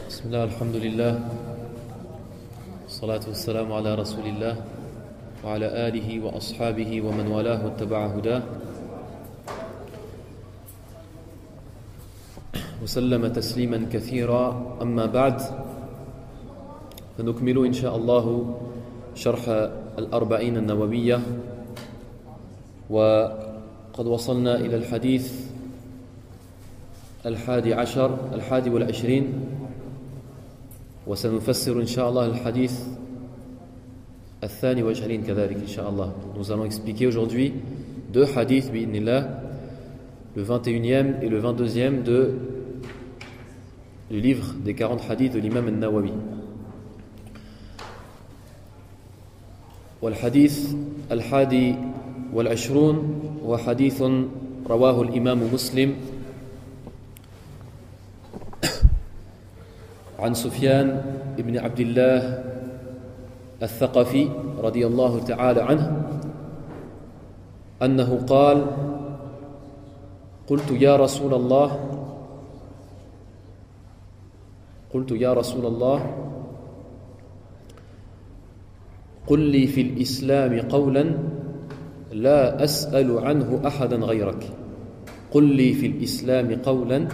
بسم الله الحمد لله الصلاة والسلام على رسول الله وعلى آله وأصحابه ومن والاه واتبع هداه وسلم تسليما كثيرا. أما بعد، فنكمل إن شاء الله شرح الأربعين النووية، وقد وصلنا إلى الحديث الحادي والعشرين، وسنفسر إن شاء الله الحديث الثاني والعشرين كذلك إن شاء الله. Nous allons expliquer aujourd'hui deux hadiths bi'idhnillah, le 21e et le 22e du livre des 40 hadiths de l'imam al-Nawawi. والحديث الحادي والعشرون هو حديث رواه الإمام مسلم عن سفيان بن عبد الله الثقفي رضي الله تعالى عنه أنه قال: قلت يا رسول الله قل لي في الإسلام قولا لا أسأل عنه أحدا غيرك. قل لي في الإسلام قولا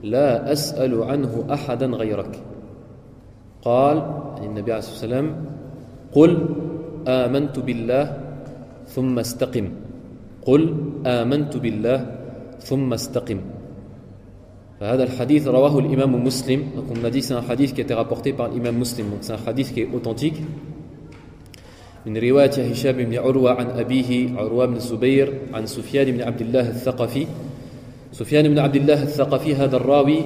لا أسأل عنه أحدا غيرك. قال النبي عليه الصلاة والسلام: قل آمنت بالله ثم استقم. قل آمنت بالله ثم استقم. فهذا الحديث رواه الإمام مسلم. Donc on a dit c'est un hadith qui a été rapporté par l'imam Muslim. Donc c'est un hadith qui est authentique. من رواية هشام بن عروة عن أبيه عروة بن الزبير عن سفيان بن عبد الله الثقفي. سفيان بن عبد الله الثقفي هذا الراوي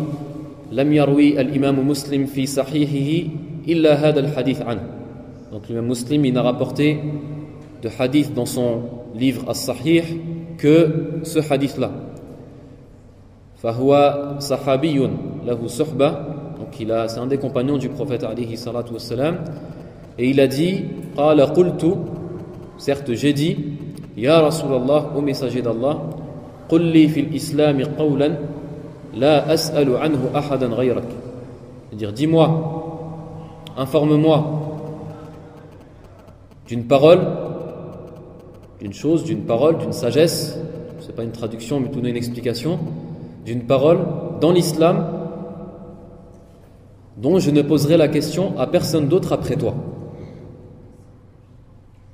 لم يروي الإمام مسلم في صحيحه إلا هذا الحديث عنه. Donc l'imam Muslim il n'a rapporté de hadith dans son livre As-Sahih que ce hadith-là. فهو صحابي له صحبة. Donc c'est un des compagnons du prophète alayhi salatu wassalam. Et il a dit: قال قلت, certes j'ai dit, Ya Rasulallah, au messager d'Allah, قل لي في الإسلام قولا لا أسأل عنه أحدا غيرك. C'est-à-dire, dis-moi, informe-moi d'une parole, d'une chose, d'une parole, d'une sagesse, c'est pas une traduction mais tout une explication, d'une parole dans l'islam dont je ne poserai la question à personne d'autre après toi.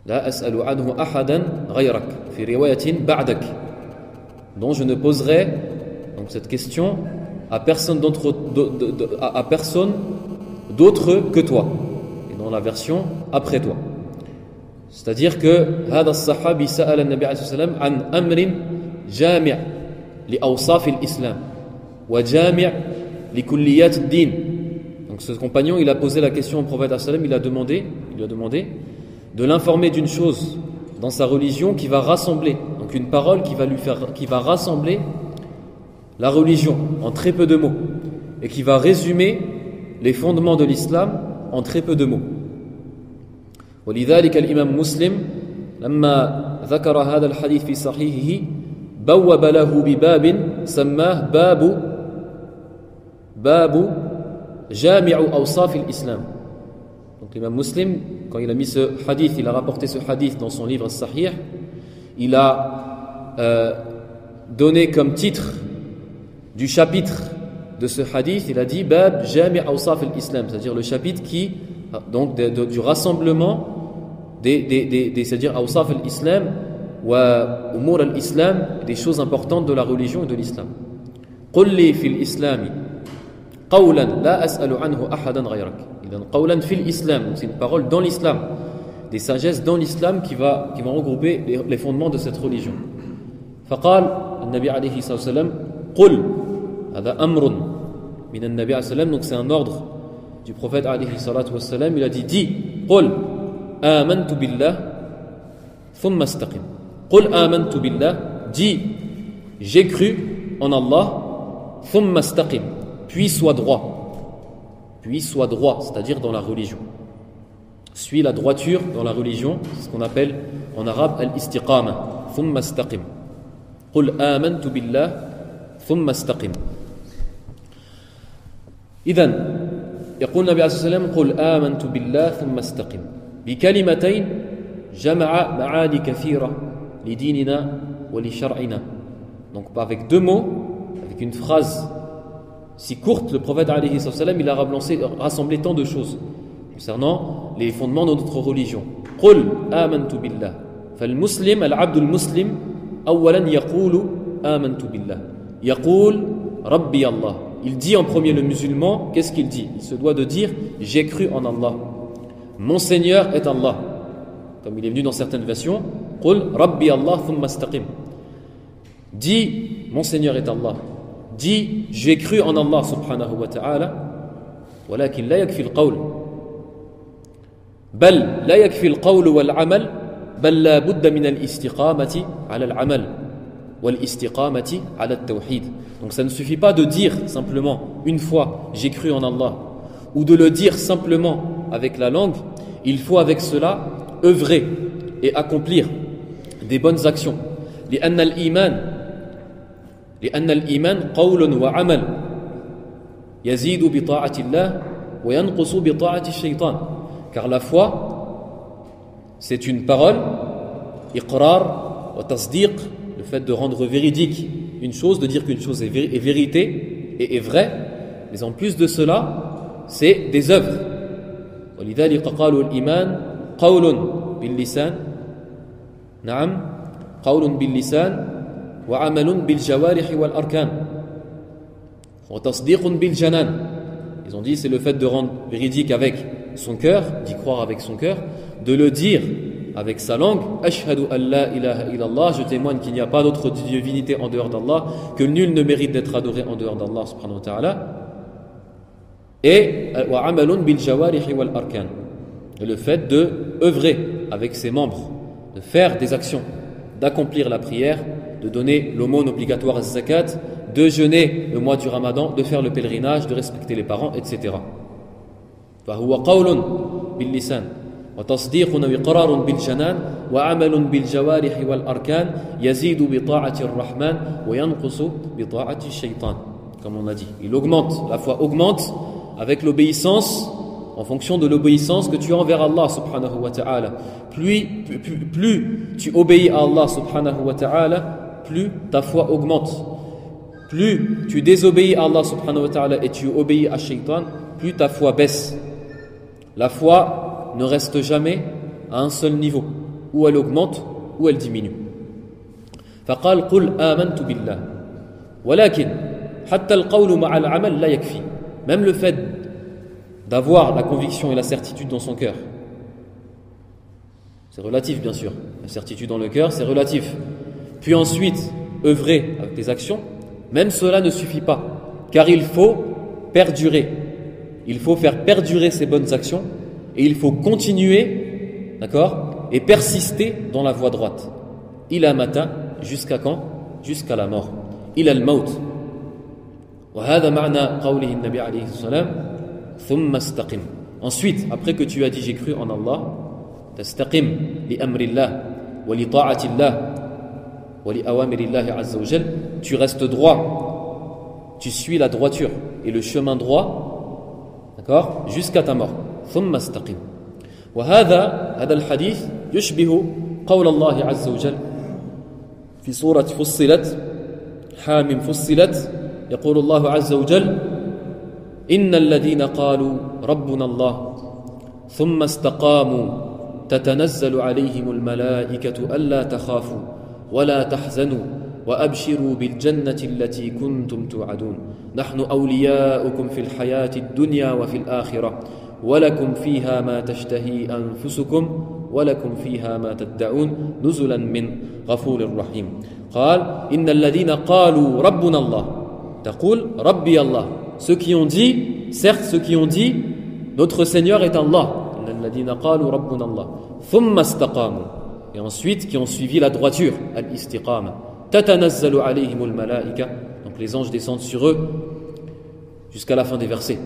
لا أسأل عنه أحدا غيرك في رواية بعدك, dont je ne poserai donc cette question à personne d'autre que toi, et dans la version après toi. C'est-à-dire que هذا الصحابي سأل النبي عليه الصلاة والسلام عن أمر جامع لأوصاف الإسلام وجامع لكليات الدين. Donc ce compagnon il a posé la question au prophète sallam, il lui a demandé de l'informer d'une chose dans sa religion qui va rassembler, donc une parole qui va rassembler la religion en très peu de mots et qui va résumer les fondements de l'islam en très peu de mots. ولذلك الإمام مسلم لما ذكر هذا الحديث في صحيحه بوب له بباب سماه باب جامع أوصاف الإسلام. Donc l'imam Muslim, quand il a mis ce hadith, il a rapporté ce hadith dans son livre As-Sahih, il a donné comme titre du chapitre de ce hadith, il a dit Bab Jami' Awsaf al-Islam, c'est-à-dire le chapitre qui, donc du rassemblement c'est-à-dire Awsaf al-Islam wa Umur al-Islam, des choses importantes de la religion et de l'islam. Qul li fil islami qawlan la as'alu anhu ahadan ghayrak. Qawlan fil islam, c'est une parole dans l'islam, des sagesses dans l'islam qui vont regrouper les fondements de cette religion. فقال النبي عليه الصلاة والسلام قل, هذا أمر من النبي عليه الصلاة والسلام, donc c'est un ordre du prophète عليه الصلاة والسلام. Il a dit dis قل آمنت بالله ثم استقم. قل آمنت بالله, dis j'ai cru en Allah, ثم استقم, puis sois droit. Puis sois droit, c'est-à-dire dans la religion. Suis la droiture dans la religion, c'est ce qu'on appelle en arabe al-istiqama. Thumma istaqim. Qul amantu billah thumma istaqim. إذن يقول النبي عليه الصلاة والسلام قل آمنت بالله ثم استقم بكلمتين جمع معاني كثيرة لديننا ولشرعنا. Donc avec deux mots, avec une phrase si courte, le prophète alayhi sallam, il a rassemblé tant de choses concernant les fondements de notre religion. قل آمنت بالله. فالمسلم العبد المسلم أولا يقول آمنت بالله. يقول ربي الله. Il dit en premier, le musulman, qu'est-ce qu'il dit? Il se doit de dire j'ai cru en Allah. Mon Seigneur est Allah. Comme il est venu dans certaines versions, قل ربي الله ثم استقم. Dis mon Seigneur est Allah. Dis j'ai cru en Allah subhanahu wa ta'ala. ولكن لا يكفي القول. بل لا يكفي القول والعمل بل لا بد من الاستقامة على العمل والاستقامة على التوحيد. Donc ça ne suffit pas de dire simplement une fois j'ai cru en Allah ou de le dire simplement avec la langue. Il faut avec cela œuvrer et accomplir des bonnes actions. لأن الإيمان قول وعمل يزيد بطاعة الله وينقص بطاعة الشيطان. Car la foi, c'est une parole, iqrar wa tasdiq, le fait de rendre véridique une chose, de dire qu'une chose est vérité et est vraie, mais en plus de cela, c'est des œuvres. ولذلك قالوا الإيمان قول باللسان نعم قول باللسان وعمل بالجوارح والأركان وتصديق بالجنان. Ils ont dit c'est le fait de rendre véridique avec son cœur, d'y croire avec son cœur, de le dire avec sa langue, ashhadu an la ilaha illallah, je témoigne qu'il n'y a pas d'autre divinité en dehors d'Allah, que nul ne mérite d'être adoré en dehors d'Allah subhanahu wa ta'ala, et wa amalun bil jawarihi wal arkan, le fait de œuvrer avec ses membres, de faire des actions, d'accomplir la prière, de donner l'aumône obligatoire à zakat, de jeûner le mois du Ramadan, de faire le pèlerinage, de respecter les parents, etc. فهو قول باللسان وتصديق وإقرار بالجنان وعمل بالجوارح والأركان يزيد بطاعة الرحمن وينقص بطاعة الشيطان. Comme on a dit, il augmente, la foi augmente avec l'obéissance en fonction de l'obéissance que tu as envers Allah subhanahu wa ta'ala. Plus tu obéis à Allah subhanahu wa ta'ala, plus ta foi augmente. Plus tu désobéis à Allah subhanahu wa ta'ala et tu obéis à Shaitan, plus ta foi baisse. La foi ne reste jamais à un seul niveau, ou elle augmente ou elle diminue. فقال قل آمنت بالله ولكن حتى القول مع العمل لا يكفي. Même le fait d'avoir la conviction et la certitude dans son cœur, c'est relatif bien sûr, la certitude dans le cœur c'est relatif, puis ensuite œuvrer avec des actions, même cela ne suffit pas, car il faut perdurer. Il faut faire perdurer ces bonnes actions et il faut continuer, d'accord, et persister dans la voie droite. Ila mata, jusqu'à quand? Jusqu'à la mort. Ila al-maut. وهذا معنى قوله النبي عليه الصلاة والسلام ثم استقم. Ensuite, après que tu as dit j'ai cru en Allah, تستقم لأمر الله ولطاعة الله ولأوامر الله عز وجل, tu restes droit, tu suis la droiture et le chemin droit, d'accord, jusqu'à ta mort. ثم استقم. وهذا الحديث يشبه قول الله عز وجل في سورة فصلت حامim فصلت يقول الله عز وجل إن الذين قالوا ربنا الله ثم استقاموا تتنزل عليهم الملائكة ألا تخافوا ولا تحزنوا وأبشروا بالجنة التي كنتم توعدون نحن أولياؤكم في الحياة الدنيا وفي الآخرة ولكم فيها ما تشتهي أنفسكم ولكم فيها ما تدعون نزلا من غفور رحيم. قال إن الذين قالوا ربنا الله تقول ربي الله. Ceux qui ont dit, certes ceux qui ont dit notre Seigneur est Allah, إن الذين قالوا ربنا الله ثم استقاموا, et ensuite qui ont suivi la droiture, al-istiqama. تتنزل عليهم الملائكة, donc les anges descendent sur eux jusqu'à la fin des versets.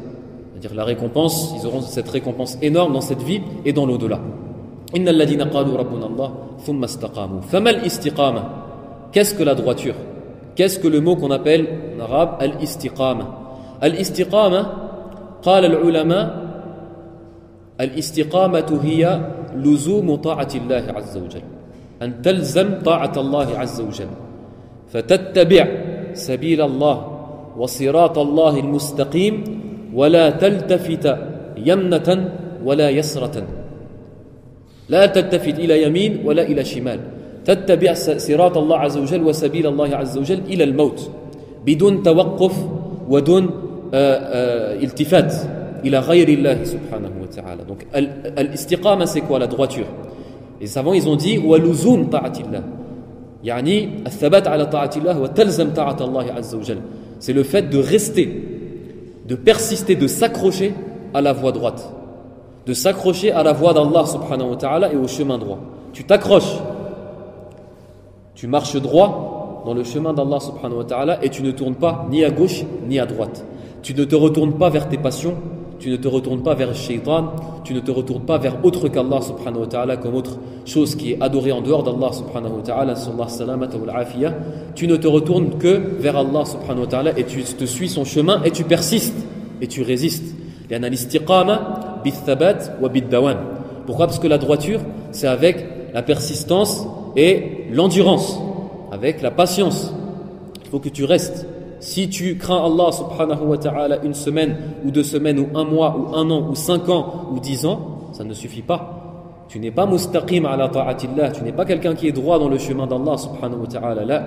C'est-à-dire la récompense, ils auront cette récompense énorme dans cette vie et dans l'au-delà. إن الذين قالوا ربنا الله ثم استقاموا. فما الاستقامة? Qu'est-ce que la droiture? Qu'est-ce que le mot qu'on appelle en arabe al-istiqama? Al-istiqama قال العلماء الاستقامة هي لزوم طاعة الله عز وجل أن تلزم طاعة الله عز وجل فتتبع سبيل الله وصراط الله المستقيم ولا تلتفت يمنة ولا يسرة لا تلتفت إلى يمين ولا إلى شمال تتبع صراط الله عز وجل وسبيل الله عز وجل إلى الموت بدون توقف ودون التفات إلى غير الله سبحانه وتعالى. Donc الاستقامة c'est quoi? La droiture. Les savants ils ont dit ولزوم طاعة الله يعني الثبات على طاعة الله وتلزم طاعة الله عز وجل. C'est le fait de rester, de persister, de s'accrocher à la voie droite, de s'accrocher à la voie d'Allah subhanahu wa ta'ala et au chemin droit. Tu t'accroches, tu marches droit dans le chemin d'Allah subhanahu wa ta'ala et tu ne tournes pas ni à gauche ni à droite. Tu ne te retournes pas vers tes passions, tu ne te retournes pas vers le shaitan, tu ne te retournes pas vers autre qu'Allah subhanahu wa ta'ala comme autre chose qui est adorée en dehors d'Allah subhanahu wa ta'ala, sallallahu salamata wal afiyah. Tu ne te retournes que vers Allah subhanahu wa ta'ala et tu te suis son chemin et tu persistes et tu résistes. لأن الاستقامة بالثبات وبالدوام. Pourquoi? Parce que la droiture c'est avec la persistance et l'endurance, avec la patience. Il faut que tu restes. Si tu crains Allah subhanahu wa ta'ala une semaine ou 2 semaines ou 1 mois ou 1 an ou 5 ans ou 10 ans, ça ne suffit pas. Tu n'es pas mustaqim ala ta'atillah, tu n'es pas quelqu'un qui est droit dans le chemin d'Allah subhanahu wa ta'ala. Là,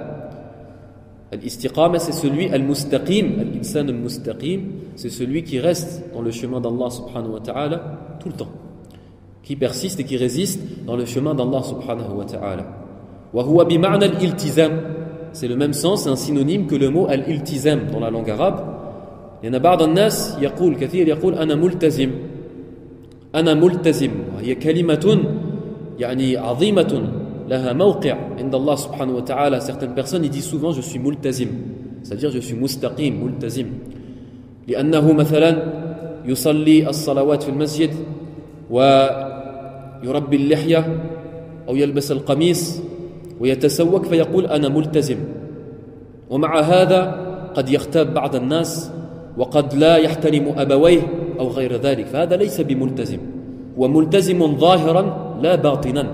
al-istiqama c'est celui al-mustaqim, al-insan al-mustaqim, c'est celui qui reste dans le chemin d'Allah subhanahu wa ta'ala tout le temps, qui persiste et qui résiste dans le chemin d'Allah subhanahu wa ta'ala. Wa huwa bi ma'na al-iltizam. C'est le même sens, c'est un synonyme que le mot al-iltizam dans la langue arabe. Il y en a بعض الناس يقول كثير يقول أنا ملتزم أنا ملتزم وهي كلمة يعني عظيمة لها موقع عند الله سبحانه وتعالى. Certaines personnes ils disent souvent je suis multazim, c'est-à-dire je suis mustaqim, multazim. لأنه مثلا يصلي الصلوات في المسجد ويربي اللحية أو يلبس القميص ويتسوق فيقول أنا ملتزم. ومع هذا قد يغتاب بعض الناس وقد لا يحترم أبويه أو غير ذلك فهذا ليس بملتزم وملتزم ظاهرا لا باطنا.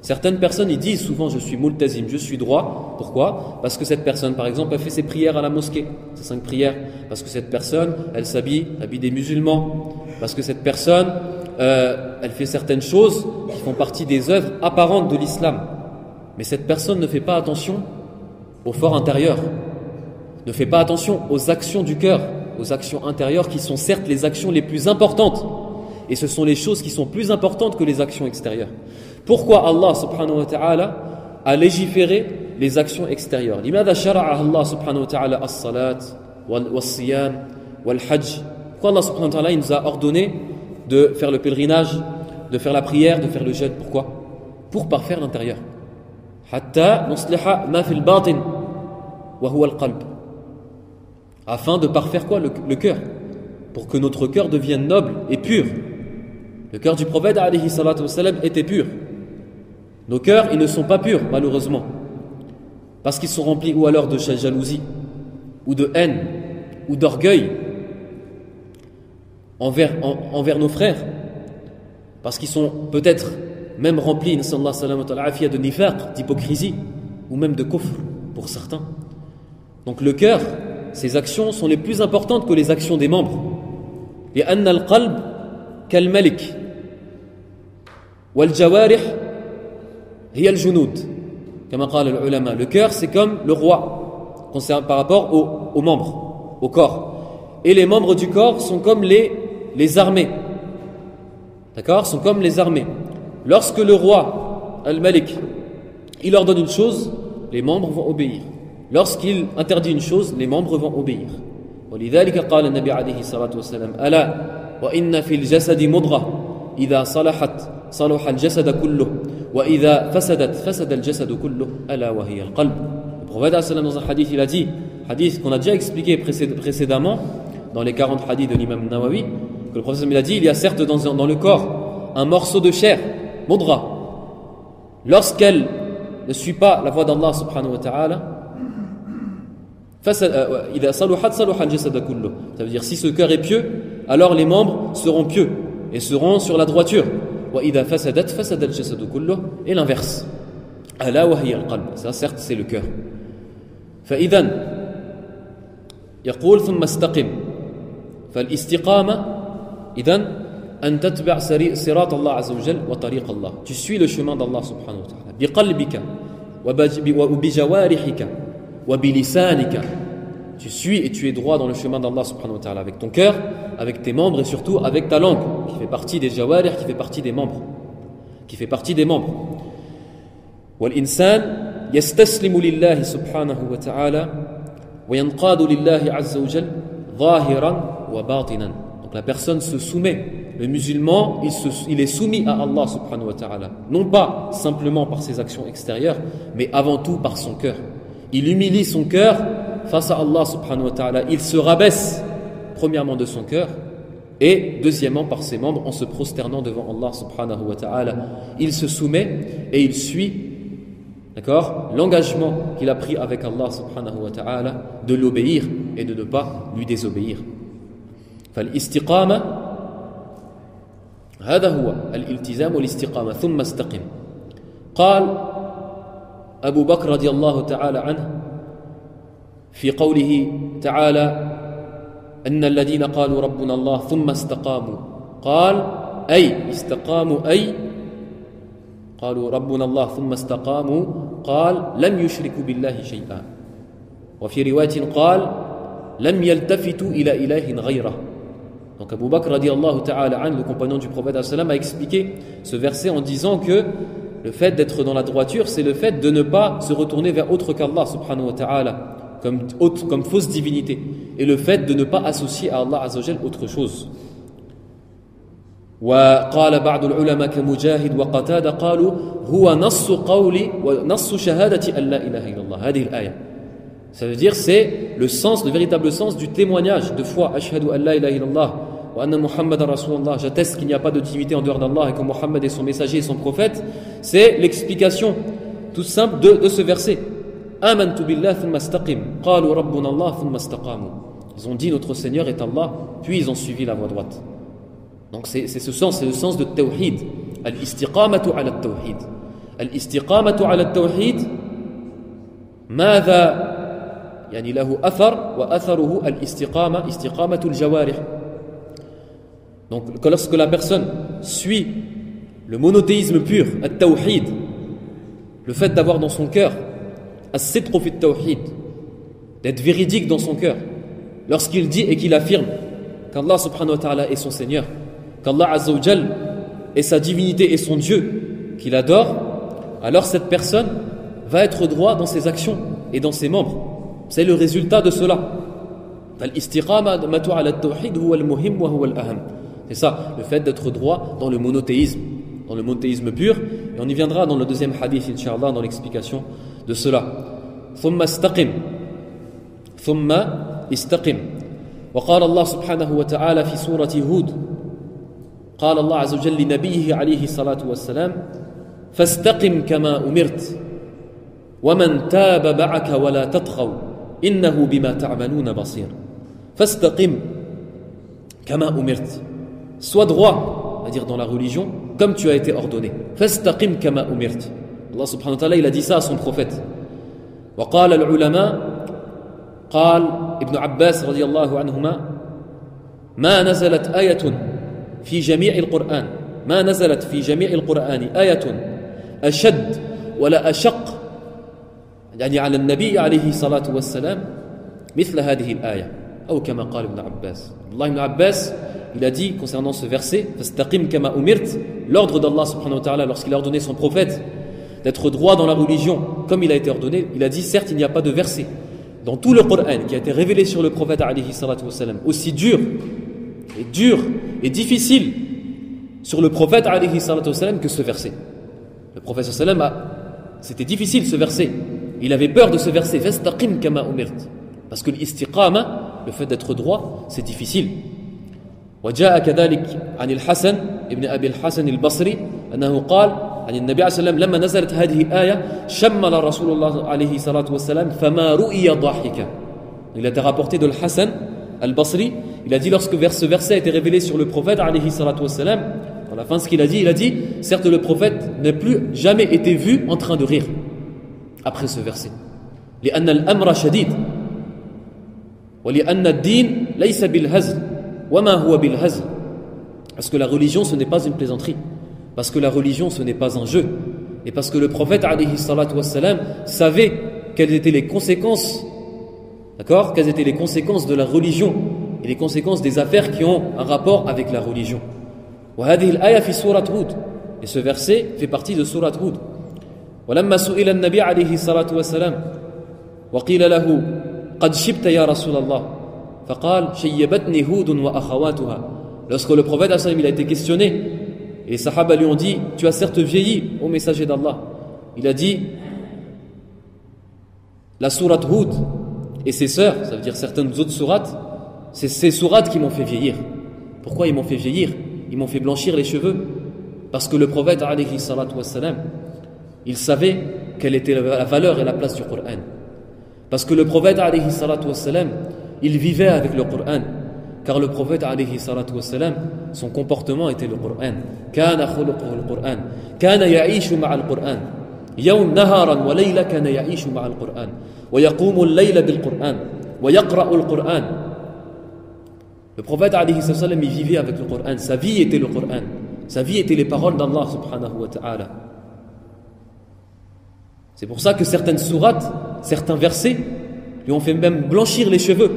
Certaines personnes ils disent souvent je suis multazim, je suis droit. Pourquoi? Parce que cette personne par exemple elle fait ses prières à la mosquée, ses 5 prières. Parce que cette personne elle s'habille l'habit des musulmans. Parce que cette personne elle fait certaines choses qui font partie des œuvres apparentes de l'islam. Mais cette personne ne fait pas attention au fort intérieur, ne fait pas attention aux actions du cœur, aux actions intérieures qui sont certes les actions les plus importantes. Et ce sont les choses qui sont plus importantes que les actions extérieures. Pourquoi Allah subhanahu wa ta'ala a légiféré les actions extérieures? لماذا شرع الله سبحانه وتعالى الصلاة والصيام والحج? Pourquoi Allah subhanahu wa ta'ala il nous a ordonné de faire le pèlerinage, de faire la prière, de faire le jeûne? Pourquoi? Pour parfaire l'intérieur. حتى نصلح ما في الباطن وهو القلب. Afin de parfaire quoi? Le cœur. Pour que notre cœur devienne noble et pur. Le cœur du prophète alayhi salatu wassalam était pur. Nos cœurs, ils ne sont pas purs, malheureusement. Parce qu'ils sont remplis ou alors de jalousie, ou de haine, ou d'orgueil envers nos frères. Parce qu'ils sont peut-être même remplis, de nifaq, d'hypocrisie, ou même de kufr, pour certains. Donc le cœur, ses actions sont les plus importantes que les actions des membres. لأن القلب كالملك والجوارح هي الجنود كما قال العلماء. Le cœur c'est comme le roi par rapport aux membres, au corps. Et les membres du corps sont comme les armées. D'accord? Sont comme les armées. Lorsque le roi, Al-Malik, il ordonne une chose, les membres vont obéir. Lorsqu'il interdit une chose, les membres vont obéir. ولذلك قال النبي عليه الصلاة والسلام ألا وإن في الجسد مضغة إذا صلحت صلح الجسد كله وإذا فسدت فسد الجسد كله ألا وهي القلب. Le prophète dans un hadith il a dit, hadith qu'on a déjà expliqué précédemment dans les 40 hadiths de l'imam Nawawi, que le prophète il a dit il y a certes dans le corps un morceau de chair, mudra. Lorsqu'elle ne suit pas la voie d'Allah subhanahu wa ta'ala, ça veut dire si ce cœur est pieux, alors les membres seront pieux et seront sur la droiture. وَإِذَا فَسَدَتْ فَسَدَ الْجَسَدُ كُلُّهُ, et l'inverse. أَلَا وَهِيَ الْقَلْبُ, ça certes c'est le cœur. فإذن يقول ثم استقم فالاستقامة إذن أن تتبع صراط الله عز وجل وطريق الله. Tu suis le chemin d'Allah subhanahu wa ta'ala بقلبك وبجوارحك وبلسانك. Tu suis et tu es droit dans le chemin d'Allah subhanahu wa ta'ala avec ton cœur, avec tes membres et surtout avec ta langue qui fait partie des jawarih, qui fait partie des membres, والإنسان يستسلم لله سبحانه وتعالى وينقاد لله عز وجل ظاهرا وباطنا. Donc la personne se soumet, le musulman il est soumis à Allah subhanahu wa ta'ala, non pas simplement par ses actions extérieures mais avant tout par son cœur. Il humilie son cœur face à Allah subhanahu wa ta'ala, il se rabaisse premièrement de son cœur et deuxièmement par ses membres en se prosternant devant Allah subhanahu wa ta'ala. Il se soumet et il suit, d'accord, l'engagement qu'il a pris avec Allah subhanahu wa ta'ala de l'obéir et de ne pas lui désobéir. فالاستقامة هذا هو الالتزام والاستقامة ثم استقم. قال أبو بكر رضي الله تعالى عنه في قوله تعالى أن الذين قالوا ربنا الله ثم استقاموا قال أي استقاموا أي قالوا ربنا الله ثم استقاموا قال لم يشركوا بالله شيئا وفي رواية قال لم يلتفتوا إلى إله غيره. Donc Abu Bakr radiallahu ta'ala an, le compagnon du prophète a expliqué ce verset en disant que le fait d'être dans la droiture, c'est le fait de ne pas se retourner vers autre qu'Allah subhanahu wa ta'ala comme fausse divinité, et le fait de ne pas associer à Allah azza wa jal autre chose. وقال بعض العلماء كمجاهد وقتادة قالوا هو نص قولي ونص شهادة أن لا إله إلا الله هذه الآية. Ça veut dire c'est le sens, le véritable sens du témoignage de foi. Ashhadu an la ilaha illallah wa anna Muhammadan Rasulullah. J'atteste qu'il n'y a pas de divinité en dehors d'Allah et que Muhammad est son messager et son prophète. C'est l'explication toute simple de ce verset. Amantu billah thumma istaqim. Qalu rabbuna Allah thumma istaqamu. Ils ont dit notre Seigneur est Allah, puis ils ont suivi la voie droite. Donc c'est ce sens, c'est le sens de tawhid. Al-istiqamatu ala al-tawhid. Al-istiqamatu ala al-tawhid. ماذا يعني له أثر وأثره الاستقامة استقامة الجوارح. Donc lorsque la personne suit le monothéisme pur, at-tawhid, le fait d'avoir dans son cœur as-sidqu fi at-tawhid, d'être véridique dans son cœur, lorsqu'il dit et qu'il affirme qu'Allah subhanahu wa ta'ala est son Seigneur, qu'Allah azza wa jal est sa divinité et son Dieu qu'il adore, alors cette personne va être droit dans ses actions et dans ses membres. C'est le résultat de cela. Al-istiqamatu ala at-tawhid huwa al-muhim wa huwa al-aham. C'est ça, le fait d'être droit dans le monothéisme pur, et on y viendra dans le deuxième hadith inchallah dans l'explication de cela. Thumma istaqim. وقال الله سبحانه وتعالى في سورة هود قال الله عز وجل لنبيه عليه الصلاة والسلام فاستقم كما أمرت ومن تاب معك ولا تطغوا إنه بما تعملون بصير. فاستقم كما أمرت. Sois droit, c'est-à-dire dans la religion, comme tu as été ordonné. فاستقم كما أمرت. Allah subhanahu wa ta'ala, il a dit ça à son prophète. وقال العلماء قال ابن عباس رضي الله عنهما ما نزلت آية في جميع القرآن ما نزلت في جميع القرآن آية أشد ولا أشق يعني على النبي عليه الصلاة والسلام مثل هذه الآية أو كما قال ابن عباس. Allah ibn Abbas, il a dit concernant ce verset فاستقم كما أمرت, l'ordre d'Allah subhanahu wa ta'ala lorsqu'il a ordonné son prophète d'être droit dans la religion comme il a été ordonné, il a dit certes il n'y a pas de verset dans tout le Coran qui a été révélé sur le prophète alayhi salatu wassalam aussi dur et difficile sur le prophète alayhi salatu wassalam que ce verset. Le prophète sallam c'était difficile ce verset, il avait peur de ce verset fastaqim kama umirt, parce que l'istiqama, le fait d'être droit, c'est difficile. وجاء كذلك عن الحسن ابن أبي الحسن البصري أنه قال عن النبي عليه السلام لما نزلت هذه الآية شمل رسول الله عليه الصلاة والسلام فما رؤي ضاحكا. Il a été rapporté de l'Hassan al-Basri, il a dit lorsque ce verset a été révélé sur le prophète alayhi salatu wassalam, dans la fin ce qu'il a dit, certes le prophète n'a plus jamais été vu en train de rire après ce verset. لأن الأمر شديد ولأن الدين ليس بالهزل وما هو بالهزل. Parce que la religion ce n'est pas une plaisanterie, parce que la religion ce n'est pas un jeu, et parce que le prophète alayhi salatu wassalam savait quelles étaient les conséquences, d'accord, quelles étaient les conséquences de la religion et les conséquences des affaires qui ont un rapport avec la religion. وهذه الآية في سورة هود, et ce verset fait partie de sourate Hud. ولما سئل النبي عليه الصلاة والسلام وقيل له قد شبت يا رسول الله فقال شيبتني هود وأخواتها. Lorsque le prophète il a été questionné et les sahaba lui ont dit tu as certes vieilli ô messager d'Allah, il a dit la sourate Hud et ses sœurs, ça veut dire certaines autres sourates, c'est ces sourates qui m'ont fait vieillir. Pourquoi ils m'ont fait vieillir? Ils m'ont fait blanchir les cheveux parce que le prophète alayhi salatu wassalam, il savait quelle était la valeur et la place du Coran. Parce que le prophète alayhi salatu wassalam, il vivait avec le Coran. Car le prophète alayhi salatu wassalam, son comportement était le Coran. Kana khuluquhu al-Quran. Kana ya'ishu ma'a al-Quran. Yawm naharan wa layla kana ya'ishu ma'a al-Quran. Wa yaqumu al-layla bil-Quran. Wa yaqra'u al-Quran. Le prophète alayhi salatu wassalam, il vivait avec le Coran. Sa vie était le Coran. Sa vie était les paroles d'Allah subhanahu wa ta'ala. C'est pour ça que certaines sourates, certains versets, lui ont fait même blanchir les cheveux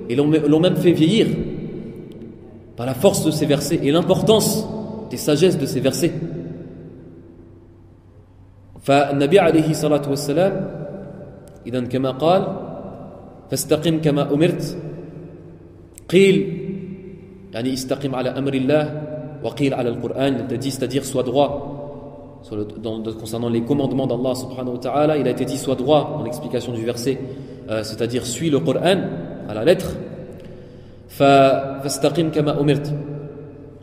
et l'ont même fait vieillir par la force de ces versets et l'importance des sagesses de ces versets. فالنبي عليه الصلاة والسلام إذن كما قال فاستقم كما أمرت قيل يعني استقم على أمر الله وقيل على القرآن, c'est-à-dire sois droit concernant les commandements d'Allah subhanahu wa ta'ala. Il a été dit sois droit dans l'explication du verset, c'est-à-dire suis le Coran à la lettre. فاستقم كما أمرت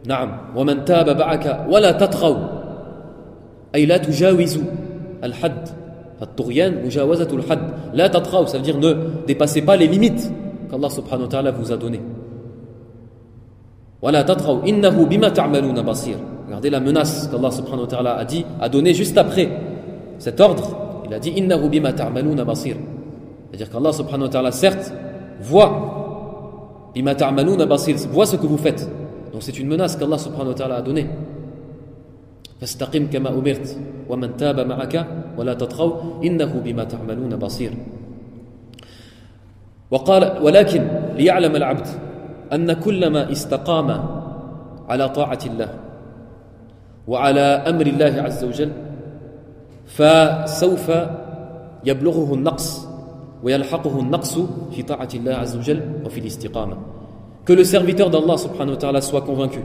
نعم ومن تاب معك ولا تطغوا أي لا تجاوزوا الحد. فالطغيان مجاوزة الحد لا تطغوا, ça veut dire ne dépassez pas les limites qu'Allah subhanahu wa ta'ala vous a données. ولا تطغوا إنه بما تعملون بصير. Regardez la menace qu'Allah subhanahu wa ta'ala a donné juste après cet ordre. Il a dit innahu bima ta'maluna basir, c'est-à-dire qu'Allah subhanahu wa ta'ala certes voit bima ta'maluna basir, voit ce que vous faites. Donc c'est une menace qu'Allah subhanahu wa ta'ala a donnée. fastaqim kama umirt wa man taba ma'aka wa la tatghaw innahu bima ta'maluna basir. وقال ولكن ليعلم العبد أن كلما استقام على طاعة الله وعلى أمر الله عز وجل فسوف يبلغه النقص ويلحقه النقص في طاعة الله عز وجل وفي الاستقامة. Que le serviteur d'Allah subhanahu wa ta'ala soit convaincu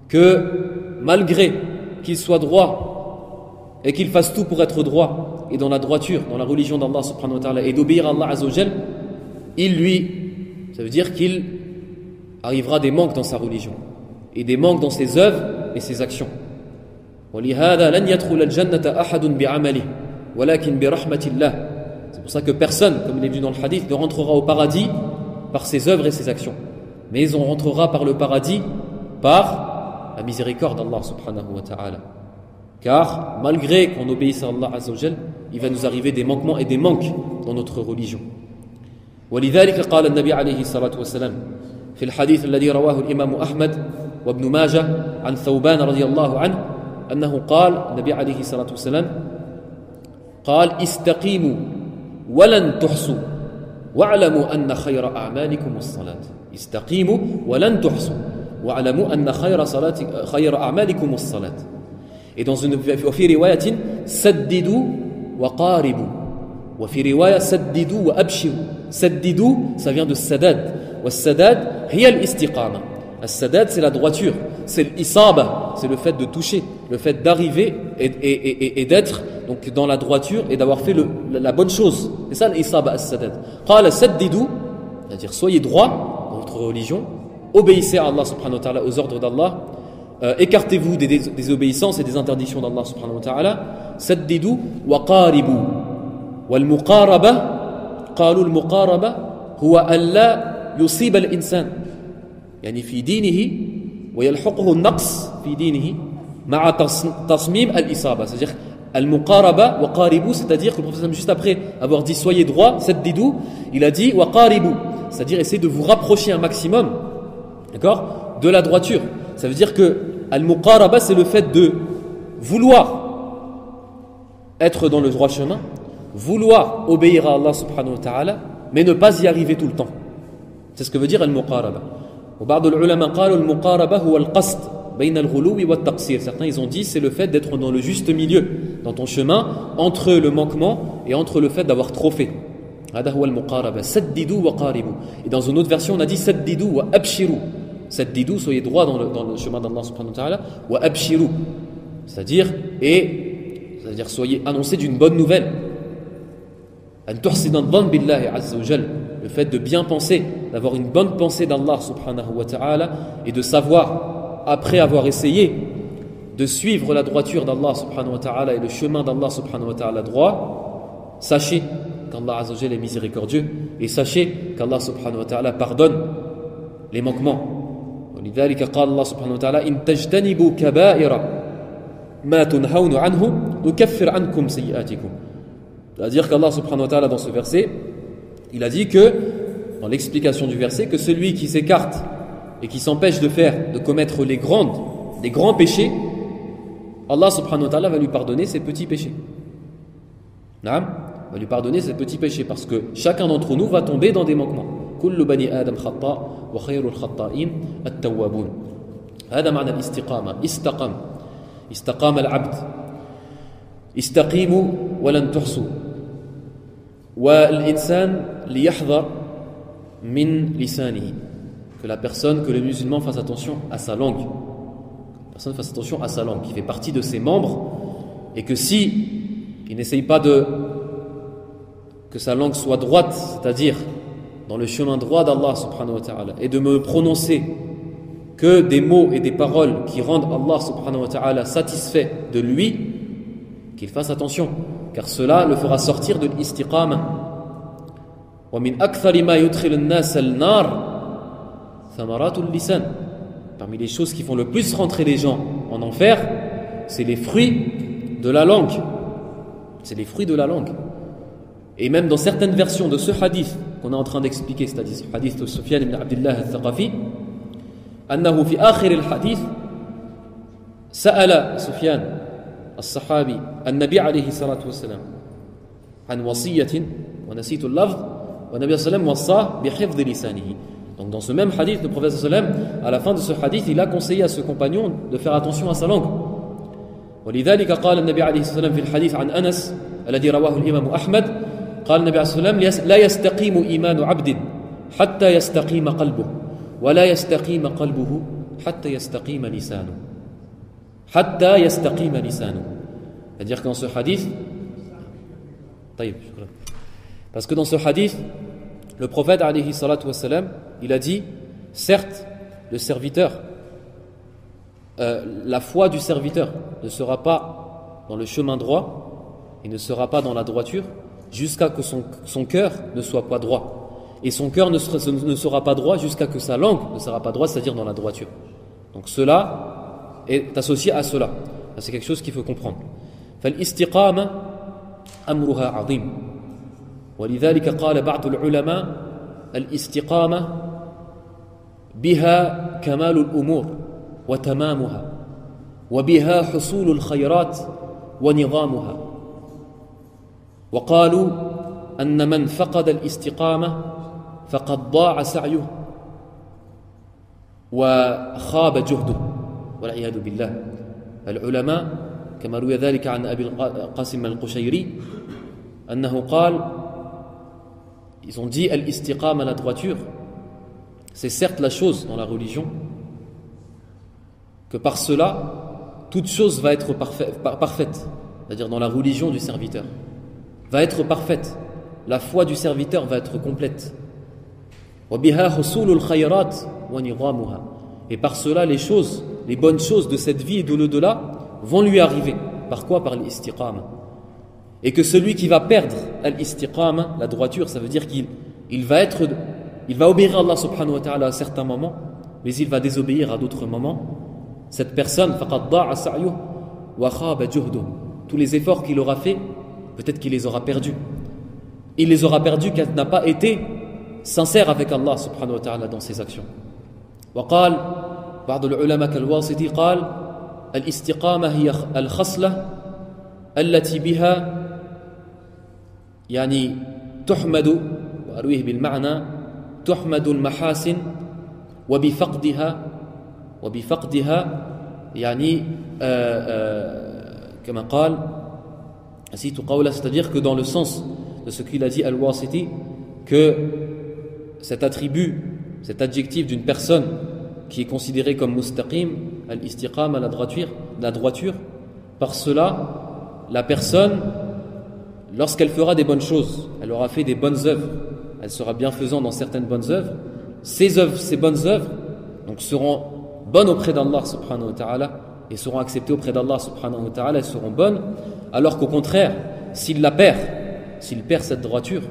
que malgré qu'il soit droit et qu'il fasse tout pour être droit et dans la droiture, dans la religion d'Allah subhanahu wa ta'ala et d'obéir à Allah azza wa jal, ça veut dire qu'il arrivera des manques dans sa religion et des manques dans ses œuvres et ses actions. وَلِهَذَا لَنْ يَدْخُلَ الْجَنَّةَ أَحَدٌ بِعَمَلِهِ وَلَكِنْ بِرَحْمَةِ اللَّهِ. C'est pour ça que personne, comme il est vu dans le hadith, ne rentrera au paradis par ses œuvres et ses actions, mais on rentrera par le paradis par la miséricorde d'Allah subhanahu wa ta'ala. Car malgré qu'on obéisse à Allah azza wa jal, il va nous arriver des manquements et des manques dans notre religion. ولذلك قال النبي عليه الصلاة والسلام في الحديث الذي رواه الإمام أحمد وابن ماجه عن ثوبان رضي الله عنه أنه قال النبي عليه الصلاة والسلام قال استقيموا ولن تحصوا واعلموا أن خير أعمالكم الصلاة. استقيموا ولن تحصوا واعلموا أن خير أعمالكم الصلاة. Et dans une وفي رواية سددوا وقاربوا وفي رواية سددوا وأبشروا. سددوا, ça vient de sadad. والسداد هي الاستقامة. السداد c'est la droiture, c'est l'isaba, c'est le fait de toucher, le fait d'arriver et d'être donc dans la droiture et d'avoir fait la bonne chose. C'est ça l'isaba as-sadad. قال سددوا, c'est-à-dire soyez droit dans votre religion, obéissez à Allah subhanahu wa ta'ala, aux ordres d'Allah, écartez-vous des obéissances et des interdictions d'Allah subhanahu wa ta'ala. سددوا وقاربوا. والمقاربة قالوا المقاربة هو ألا يصيب الإنسان يعني في دينه ويلحقه النقص في دينه مع تصميم الإصابة. C'est-à-dire al-muqaraba wa qaribu, c'est-à-dire que le prophète juste après avoir dit soyez droit, saddidu, il a dit wa qaribu, c'est-à-dire essayez de vous rapprocher un maximum, d'accord, de la droiture. Ça veut dire que al-muqaraba, c'est le fait de vouloir être dans le droit chemin, vouloir obéir à Allah subhanahu wa ta'ala, mais ne pas y arriver tout le temps. C'est ce que veut dire al-muqaraba. وبعض العلماء قالوا المقاربة هو القصد بين الغلو والتقصير. Certains ils ont dit c'est le fait d'être dans le juste milieu dans ton chemin entre le manquement et entre le fait d'avoir trop fait. هذا هو المقاربة. سددوا وقاربوا. Et dans une autre version on a dit سددوا وأبشروا. سددوا, soyez droit dans le chemin d'Allah subhanahu wa ta'ala, وأبشروا, c'est-à-dire soyez annoncés d'une bonne nouvelle. أن تحسن الظن بالله عز وجل, le fait de bien penser, d'avoir une bonne pensée d'Allah subhanahu wa ta'ala et de savoir, après avoir essayé de suivre la droiture d'Allah subhanahu wa ta'ala et le chemin d'Allah subhanahu wa ta'ala droit, sachez qu'Allah azza wa jalla est miséricordieux et sachez qu'Allah subhanahu wa ta'ala pardonne les manquements. ولذلك قال الله سبحانه وتعالى إن تجتنبوا كبائر ما تنهون عنه نكفر عنكم سيئاتكم. C'est-à-dire qu'Allah subhanahu wa ta'ala dans ce verset, il a dit que, dans l'explication du verset, que celui qui s'écarte et qui s'empêche de commettre des grands péchés, Allah subhanahu wa ta'ala va lui pardonner ses petits péchés. Va lui pardonner ses petits péchés parce que chacun d'entre nous va tomber dans des manquements. كل بني آدم خطاء وخير الخطائين التوابون. هذا معنى الاستقامة. استقام العبد. استقيموا ولن تحصوا. والإنسان ليحذر من لسانه. Que le musulman fasse attention à sa langue. La personne fasse attention à sa langue, qui fait partie de ses membres, et que si il n'essaye pas que sa langue soit droite, c'est-à-dire dans le chemin droit d'Allah subhanahu wa ta'ala, et de me prononcer que des mots et des paroles qui rendent Allah subhanahu wa ta'ala satisfait de lui, qu'il fasse attention, car cela le fera sortir de l'istiqama. Wa min akthari ma yudkhil an-nas al-nar thamaratul lisan. Parmi les choses qui font le plus rentrer les gens en enfer, c'est les fruits de la langue. C'est les fruits de la langue. Et même dans certaines versions de ce hadith qu'on est en train d'expliquer, c'est-à-dire ce hadith de Sufyan ibn Abdullah al-Thaqafi, أنه في آخر الحديث سأل سفيان الصحابي النبي عليه الصلاة والسلام عن وصية ونسيت اللفظ والنبي صلى الله عليه وسلم وصاه بحفظ لسانه. Donc dans ce même hadith, le prophète sallallahu alayhi wa sallam, à la fin de ce hadith, il a conseillé à ce compagnon de faire attention à sa langue. ولذلك قال النبي عليه الصلاة والسلام في الحديث عن أنس الذي رواه الإمام أحمد قال النبي عليه الصلاة والسلام لا يستقيم إيمان عبد حتى يستقيم قلبه ولا يستقيم قلبه حتى يستقيم لسانه حتى يستقيم لسانه. C'est-à-dire que dans ce hadith, parce que dans ce hadith, le prophète alayhi salatu wassalam, il a dit, certes, le serviteur, la foi du serviteur ne sera pas dans le chemin droit et ne sera pas dans la droiture jusqu'à que son cœur ne soit pas droit. Et son cœur ne sera pas droit jusqu'à que sa langue ne sera pas droite, c'est-à-dire dans la droiture. Donc cela est associé à cela. C'est quelque chose qu'il faut comprendre. فالاستقامة أمرها عظيم ولذلك قال بعض العلماء الاستقامة بها كمال الأمور وتمامها وبها حصول الخيرات ونظامها. وقالوا أن من فقد الاستقامة فقد ضاع سعيه وخاب جهده والعياذ بالله. العلماء كما روي ذلك عن أبي القاسم القشيري أنه قال, ils ont dit al-istiqama, la droiture, c'est certes la chose dans la religion que par cela toute chose va être parfaite, c'est-à-dire dans la religion du serviteur va être parfaite, la foi du serviteur va être complète. Et par cela les bonnes choses de cette vie et de l'au-delà vont lui arriver. Par quoi? Par l'istiqama. Et que celui qui va perdre l'istiqama, la droiture, ça veut dire qu'il va être il va obéir à Allah subhanahu wa ta'ala à certains moments, mais il va désobéir à d'autres moments. Cette personne, faqad da'a sa'yuhu wa khaba juhduhu. Tous les efforts qu'il aura fait, peut-être qu'il les aura perdus. Il les aura perdus car il n'a pas été sincère avec Allah subhanahu wa ta'ala dans ses actions. وقال بعض العلماء كالواسطي قال الاستقامة هي الخصلة التي بها يعني تحمد وأرويه بالمعنى تحمد المحاسن وبفقدها يعني كما قال نسيت قوله, c'est-à-dire que dans le sens de ce qu'il a dit Al-Wasiti, que cet attribut, cet adjectif d'une personne qui est considérée comme mustaqim, al-istiqam, à la droiture, par cela, la personne, lorsqu'elle fera des bonnes choses, elle aura fait des bonnes œuvres, elle sera bienfaisante dans certaines bonnes œuvres, ces bonnes œuvres donc, seront bonnes auprès d'Allah subhanahu wa ta'ala et seront acceptées auprès d'Allah subhanahu wa ta'ala, elles seront bonnes, alors qu'au contraire, s'il perd cette droiture,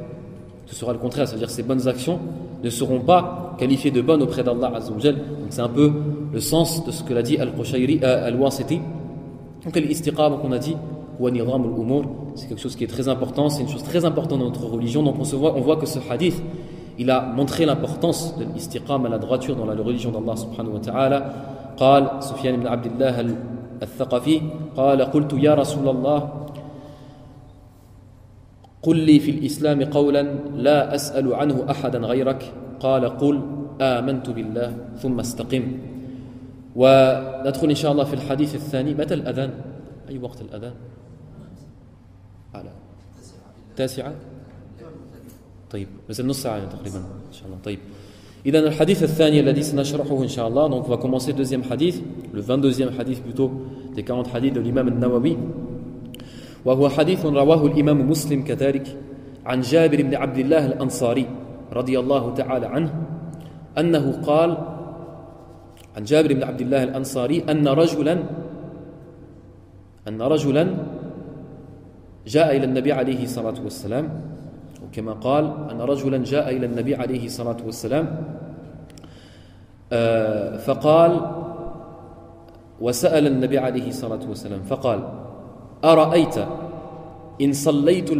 ce sera le contraire, c'est-à-dire que ces bonnes actions ne seront pas qualifiées de bonnes auprès d'Allah azza wa jal. Donc c'est un peu le sens de ce que l'a dit Al-Qushayri, Al-Wasiti. Donc l'istiqama qu'on a dit, c'est quelque chose qui est très important, c'est une chose très importante dans notre religion. Donc on voit que ce hadith, il a montré l'importance de l'istiqama, la droiture dans la religion d'Allah subhanahu wa ta'ala. قال سفيان بن عبد الله الثقفي قال قلت يا رسول الله قل لي في الإسلام قولا لا أسأل عنه أحدا غيرك قال قل آمنت بالله ثم استقم. وندخل إن شاء الله في الحديث الثاني. متى الأذان؟ أي وقت الأذان؟ على 9. طيب نزل نص ساعة تقريبا إن شاء الله. طيب إذن الحديث الثاني الذي سنشرحه إن شاء الله. Donc on va commencer le deuxième hadith, le 22e hadith plutôt des 40 hadiths de l'imam al-Nawawi. وهو حديث رواه الإمام مسلم كذلك عن جابر بن عبد الله الأنصاري رضي الله تعالى عنه أنه قال عن جابر بن عبد الله الأنصاري أن رجلا جاء إلى النبي عليه الصلاة والسلام, وكما قال أن رجلا جاء إلى النبي عليه الصلاة والسلام فقال وسأل النبي عليه الصلاة والسلام فقال أرأيت إن صليت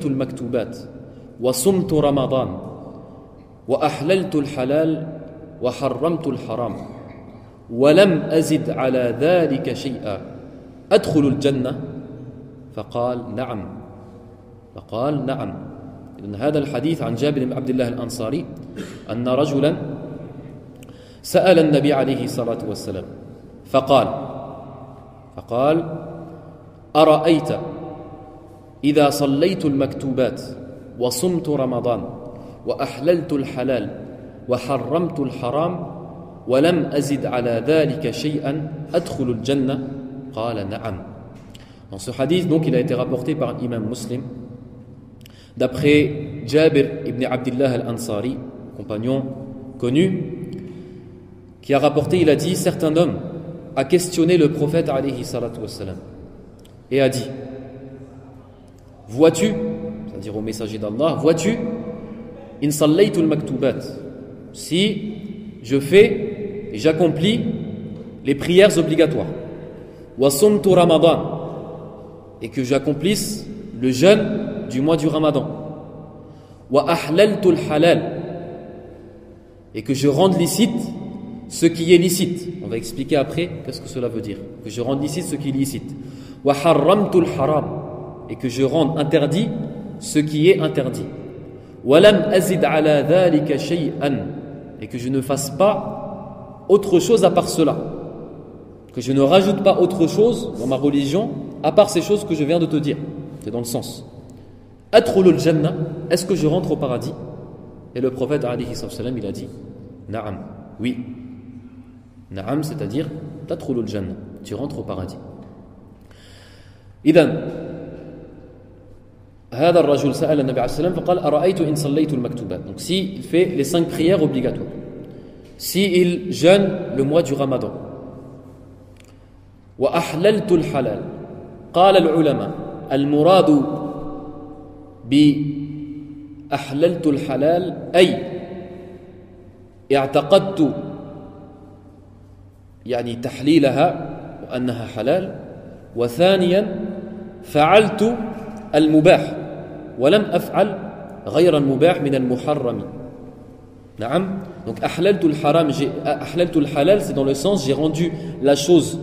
المكتوبات وصمت رمضان وأحللت الحلال وحرمت الحرام ولم أزد على ذلك شيئا أدخل الجنة؟ فقال نعم. إذن هذا الحديث عن جابر بن عبد الله الأنصاري أن رجلا سأل النبي عليه الصلاة والسلام فقال أرأيت إذا صليت المكتوبات وصمت رمضان وأحللت الحلال وحرمت الحرام ولم أزد على ذلك شيئا أدخل الجنة؟ قال نعم. Dans ce hadith, donc, il a été rapporté par l'imam Muslim d'après Jabir ibn Abdullah al-Ansari, compagnon connu, qui a rapporté, il a dit, certain homme a questionné le prophète alayhi salatu wassalam et a dit, vois-tu, c'est-à-dire au messager d'Allah, vois-tu, in sallaytul maktubat, si je fais et j'accomplis les prières obligatoires, wa sumtu ramadan, et que j'accomplisse le jeûne du mois du Ramadan, wa ahlaltul halal, et que je rende licite ce qui est licite. On va expliquer après qu'est-ce que cela veut dire, que je rende licite ce qui est licite. Wa harramtul haram, et que je rende interdit ce qui est interdit. Wa lam azid ala dhalika shay'an, et que je ne fasse pas autre chose à part cela, que je ne rajoute pas autre chose dans ma religion à part ces choses que je viens de te dire. C'est dans le sens Adkhulul Jannah, est-ce que je rentre au paradis? Et le prophète alayhi sallam, il a dit Na'am, oui. Na'am, c'est-à-dire Tadkhulul Jannah, tu rentres au paradis. إذن هذا الرجل سأل النبي عليه السلام فقال أرأيت إن صليت المكتوبات. Donc si il fait les 5 prières obligatoires, si il jeûne le mois du Ramadan, وأحللت الحلال, قال العلماء المراد أحللت الحلال أي اعتقدت يعني تحليلها وأنها حلال وثانيا فعلت المباح ولم أفعل غير المباح من المحرم نعم donc أحللت الحرام أحللت الحلال c'est dans le sens j'ai rendu la chose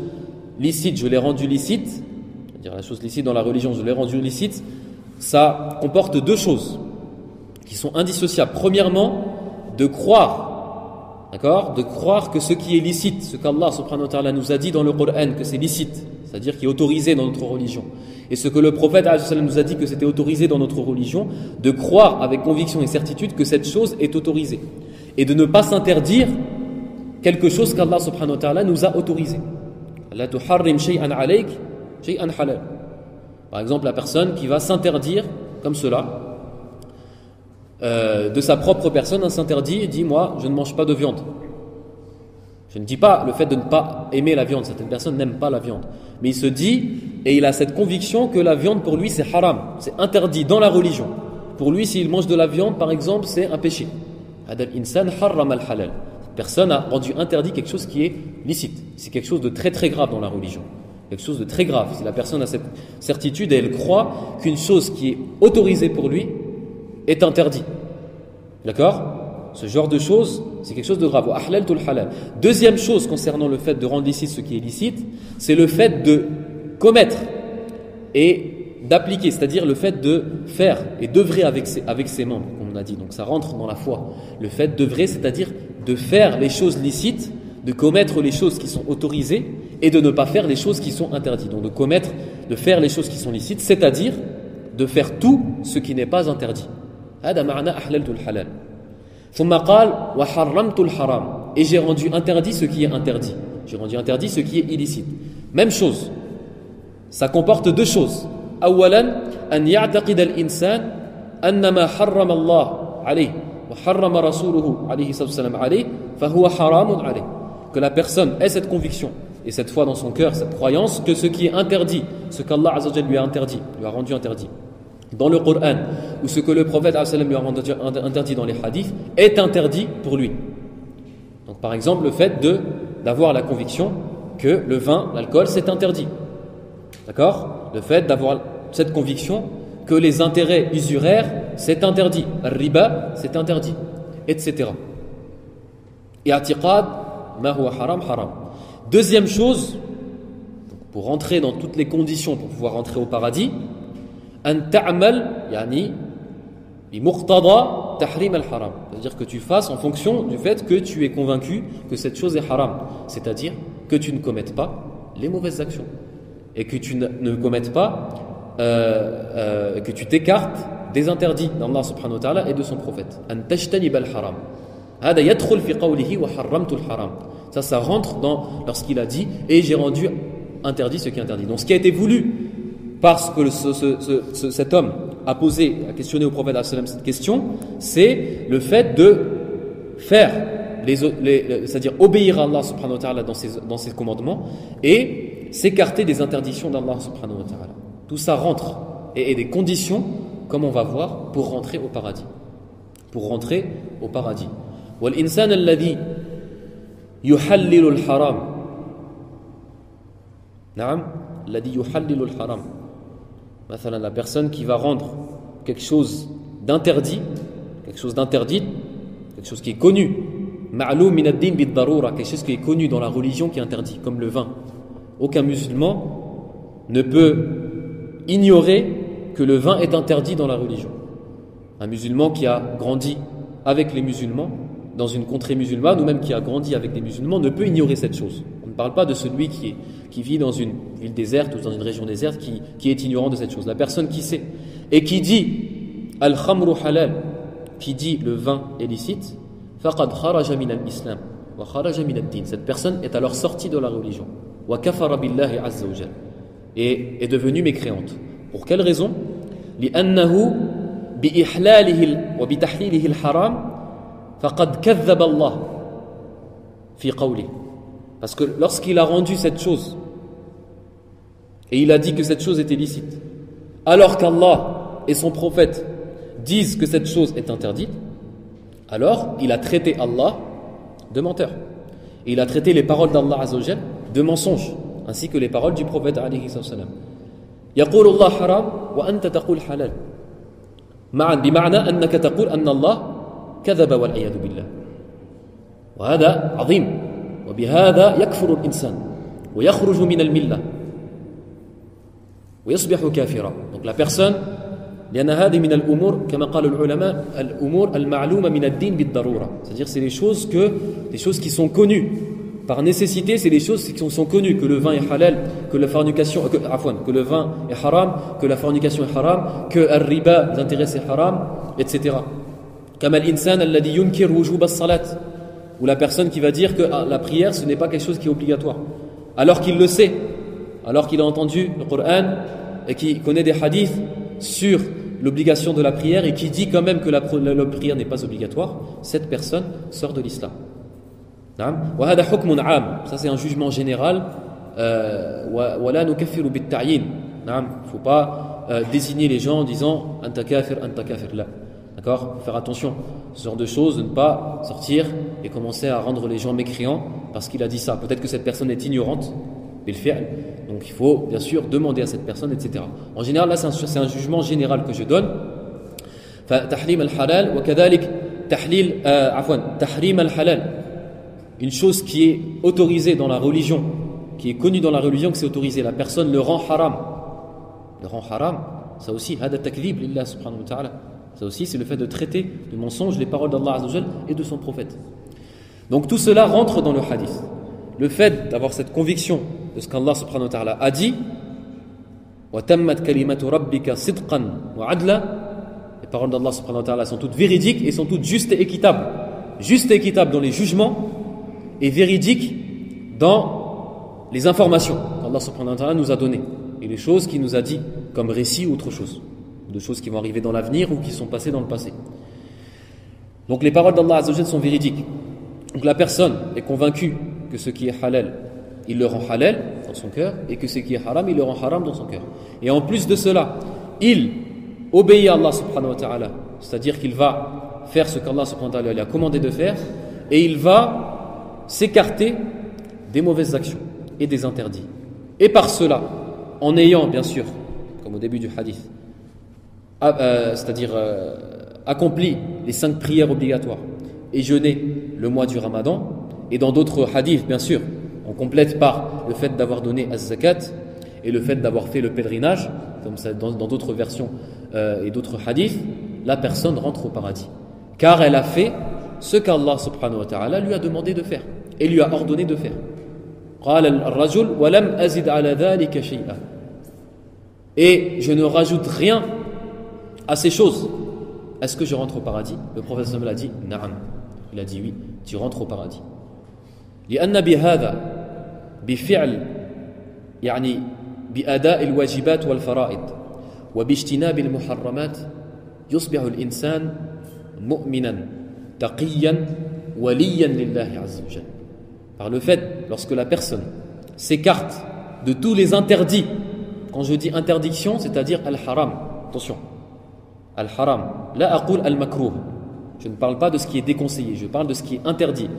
licite je l'ai rendu licite c'est-à-dire la chose licite dans la religion je l'ai rendu licite ça comporte deux choses qui sont indissociables premièrement de croire d'accord de croire que ce qui est licite ce qu'Allah subhanahu wa ta'ala nous a dit dans le Coran que c'est licite c'est-à-dire qui est autorisé dans notre religion et ce que le prophète nous a dit que c'était autorisé dans notre religion de croire avec conviction et certitude que cette chose est autorisée et de ne pas s'interdire quelque chose qu'Allah subhanahu wa ta'ala nous a autorisé la tuharrim shay'an alayk shay'an halal par exemple la personne qui va s'interdire comme cela de sa propre personne elle s'interdit et dit moi je ne mange pas de viande je ne dis pas le fait de ne pas aimer la viande certaines personnes n'aiment pas la viande mais il se dit et il a cette conviction que la viande pour lui c'est haram c'est interdit dans la religion pour lui s'il mange de la viande par exemple c'est un péché hadal insan harram al halal personne a rendu interdit quelque chose qui est licite c'est quelque chose de très très grave dans la religion quelque chose de très grave si la personne a cette certitude et elle croit qu'une chose qui est autorisée pour lui est interdit. D'accord? Ce genre de choses, c'est quelque chose de grave. Deuxième chose concernant le fait de rendre licite ce qui est licite, c'est le fait de commettre et d'appliquer, c'est-à-dire le fait de faire et d'œuvrer avec ses membres, comme on a dit. Donc ça rentre dans la foi. Le fait d'œuvrer, c'est-à-dire de faire les choses licites, de commettre les choses qui sont autorisées et de ne pas faire les choses qui sont interdites. Donc de faire les choses qui sont licites, c'est-à-dire de faire tout ce qui n'est pas interdit. هذا معنى أحللت الحلال ثم قال وحرمت الحرام et j'ai rendu interdit ce qui est interdit j'ai rendu interdit ce qui est illicite même chose ça comporte deux choses أولا أن يعتقد الإنسان أن ما حرم الله عليه وحرم رسوله عليه الصلاة والسلام عليه فهو حرام عليه que la personne ait cette conviction et cette foi dans son cœur cette croyance que ce qui est interdit ce qu'Allah Azza wa Jalla lui a interdit lui a rendu interdit dans le Coran ou ce que le prophète lui a interdit dans les hadiths est interdit pour lui. Donc par exemple le fait d'avoir la conviction que le vin, l'alcool c'est interdit. D'accord? Le fait d'avoir cette conviction que les intérêts usuraires c'est interdit. Riba c'est interdit, etc. I'tiqad ma huwa haram haram. Deuxième chose, pour rentrer dans toutes les conditions pour pouvoir rentrer au paradis, أن تعمل يعني بمقتضى تحريم الحرام c'est-à-dire que tu fasses en fonction du fait que tu es convaincu que cette chose est haram c'est-à-dire que tu ne commettes pas les mauvaises actions et que tu ne commettes pas que tu t'écartes des interdits d'Allah subhanahu wa ta'ala et de son prophète أن تجتنب الحرام هذا يدخل في قوله وحرمت الحرام ça rentre dans lorsqu'il a dit et j'ai rendu interdit ce qui est interdit donc ce qui a été voulu parce que cet homme a questionné au prophète cette question, c'est le fait de faire, c'est-à-dire obéir à Allah subhanahu wa ta'ala dans ses commandements et s'écarter des interdictions d'Allah subhanahu wa ta'ala. Tout ça rentre et des conditions, comme on va voir, pour rentrer au paradis. Pour rentrer au paradis. وَالْإِنسَانَ الَّذِي يُحَلِّلُ الْحَرَامِ نعم الذي يحلل الحرام مثلا la personne qui va rendre quelque chose d'interdit quelque chose d'interdit quelque chose qui est connu ma'loum min ad-din bid-darura quelque chose qui est connu dans la religion qui est interdit comme le vin aucun musulman ne peut ignorer que le vin est interdit dans la religion un musulman qui a grandi avec les musulmans dans une contrée musulmane ou même qui a grandi avec des musulmans ne peut ignorer cette chose. On ne parle pas de celui qui vit dans une ville déserte ou dans une région déserte qui est ignorant de cette chose. La personne qui sait et qui dit al-khamru halal, qui dit le vin est licite, faqad kharaja min al-islam wa kharaja min ad-din. Cette personne est alors sortie de la religion. Wa kafara billahi azza wa jalla. Et est devenue mécréante. Pour quelle raison? Li'annahu bi ihlalihi wa bi tahlilihi al-haram faqad kadhaba Allah fi qawlihi. Parce que lorsqu'il a rendu cette chose et il a dit que cette chose était licite alors qu'Allah et son prophète disent que cette chose est interdite, alors il a traité Allah de menteur. Et il a traité les paroles d'Allah Azza wa Jal de mensonges, ainsi que les paroles du prophète alayhi salam. يقول الله حرام وأنت تقول حلال معا بمعنى أنك تقول أن الله كذب والعياذ بالله وهذا عظيم وبهذا يكفر الإنسان ويخرج من الملة ويصبح كافرا. Donc la personne لأن هذه من الأمور كما قال العلماء الأمور المعلومة من الدين بالضرورة, c'est-à-dire c'est des choses qui sont connues par nécessité, c'est des choses qui sont connues, que le vin est halal, que la fornication, que le vin est haram, que la fornication est haram, que al-riba, les intérêts c'est haram, etc. Comme al-insan alladhi yunkir wujub as-salat, ou la personne qui va dire que la prière ce n'est pas quelque chose qui est obligatoire, alors qu'il le sait, alors qu'il a entendu le Coran et qui connaît des hadiths sur l'obligation de la prière et qui dit quand même que la prière n'est pas obligatoire, cette personne sort de l'islam. Ça c'est un jugement général. Il ne faut pas désigner les gens en disant anta kafir là. D'accord ? Faire attention, ce genre de choses, de ne pas sortir et commencer à rendre les gens mécréants parce qu'il a dit ça. Peut-être que cette personne est ignorante, donc il faut bien sûr demander à cette personne, etc. En général, là c'est un jugement général que je donne. Tahrim al-halal wa kadhalik tahrim al-halal. Une chose qui est autorisée dans la religion, qui est connue dans la religion que c'est autorisé, la personne le rend haram. Le rend haram, ça aussi, hada takdhib lillah subhanahu wa ta'ala. Ça aussi, c'est le fait de traiter de mensonges les paroles d'Allah Azza wa Jal et de son prophète. Donc tout cela rentre dans le hadith. Le fait d'avoir cette conviction de ce qu'Allah subhanahu wa ta'ala a dit, wa tammat kalimatu rabbika sidqan wa adla, les paroles d'Allah subhanahu wa ta'ala sont toutes véridiques et sont toutes justes et équitables. Justes et équitables dans les jugements et véridique dans les informations qu'Allah subhanahu wa ta'ala nous a données et les choses qu'il nous a dit comme récit ou autre chose, de choses qui vont arriver dans l'avenir ou qui sont passées dans le passé. Donc les paroles d'Allah Azza wa Jal sont véridiques. Donc la personne est convaincue que ce qui est halal, il le rend halal dans son cœur, et que ce qui est haram, il le rend haram dans son cœur. Et en plus de cela, il obéit à Allah subhanahu wa ta'ala, c'est-à-dire qu'il va faire ce qu'Allah subhanahu wa ta'ala lui a commandé de faire, et il va s'écarter des mauvaises actions et des interdits. Et par cela, en ayant bien sûr, comme au début du hadith, c'est-à-dire accompli les 5 prières obligatoires et jeûné le mois du Ramadan, et dans d'autres hadiths bien sûr, on complète par le fait d'avoir donné az-zakat et le fait d'avoir fait le pèlerinage, comme ça dans d'autres versions et d'autres hadiths, la personne rentre au paradis, car elle a fait ce qu'Allah subhanahu wa ta'ala lui a demandé de faire et lui a ordonné de faire. Et je ne rajoute rien à ces choses. Est-ce que je rentre au paradis? Le prophète sallallahu alayhi wa sallam a dit na'am. Il a dit oui, tu rentres au paradis. لأن بهذا بفعل يعني بأداء الواجبات والفرائض وباجتناب المحرمات يصبح الإنسان مؤمنا تقيا وليا لله عز وجل. Par le fait, lorsque la personne s'écarte de tous les interdits, quand je dis interdiction, c'est-à-dire al-haram, attention, al-haram, la aqul al-makruh, je ne parle pas de ce qui est déconseillé, je parle de ce qui est interdit.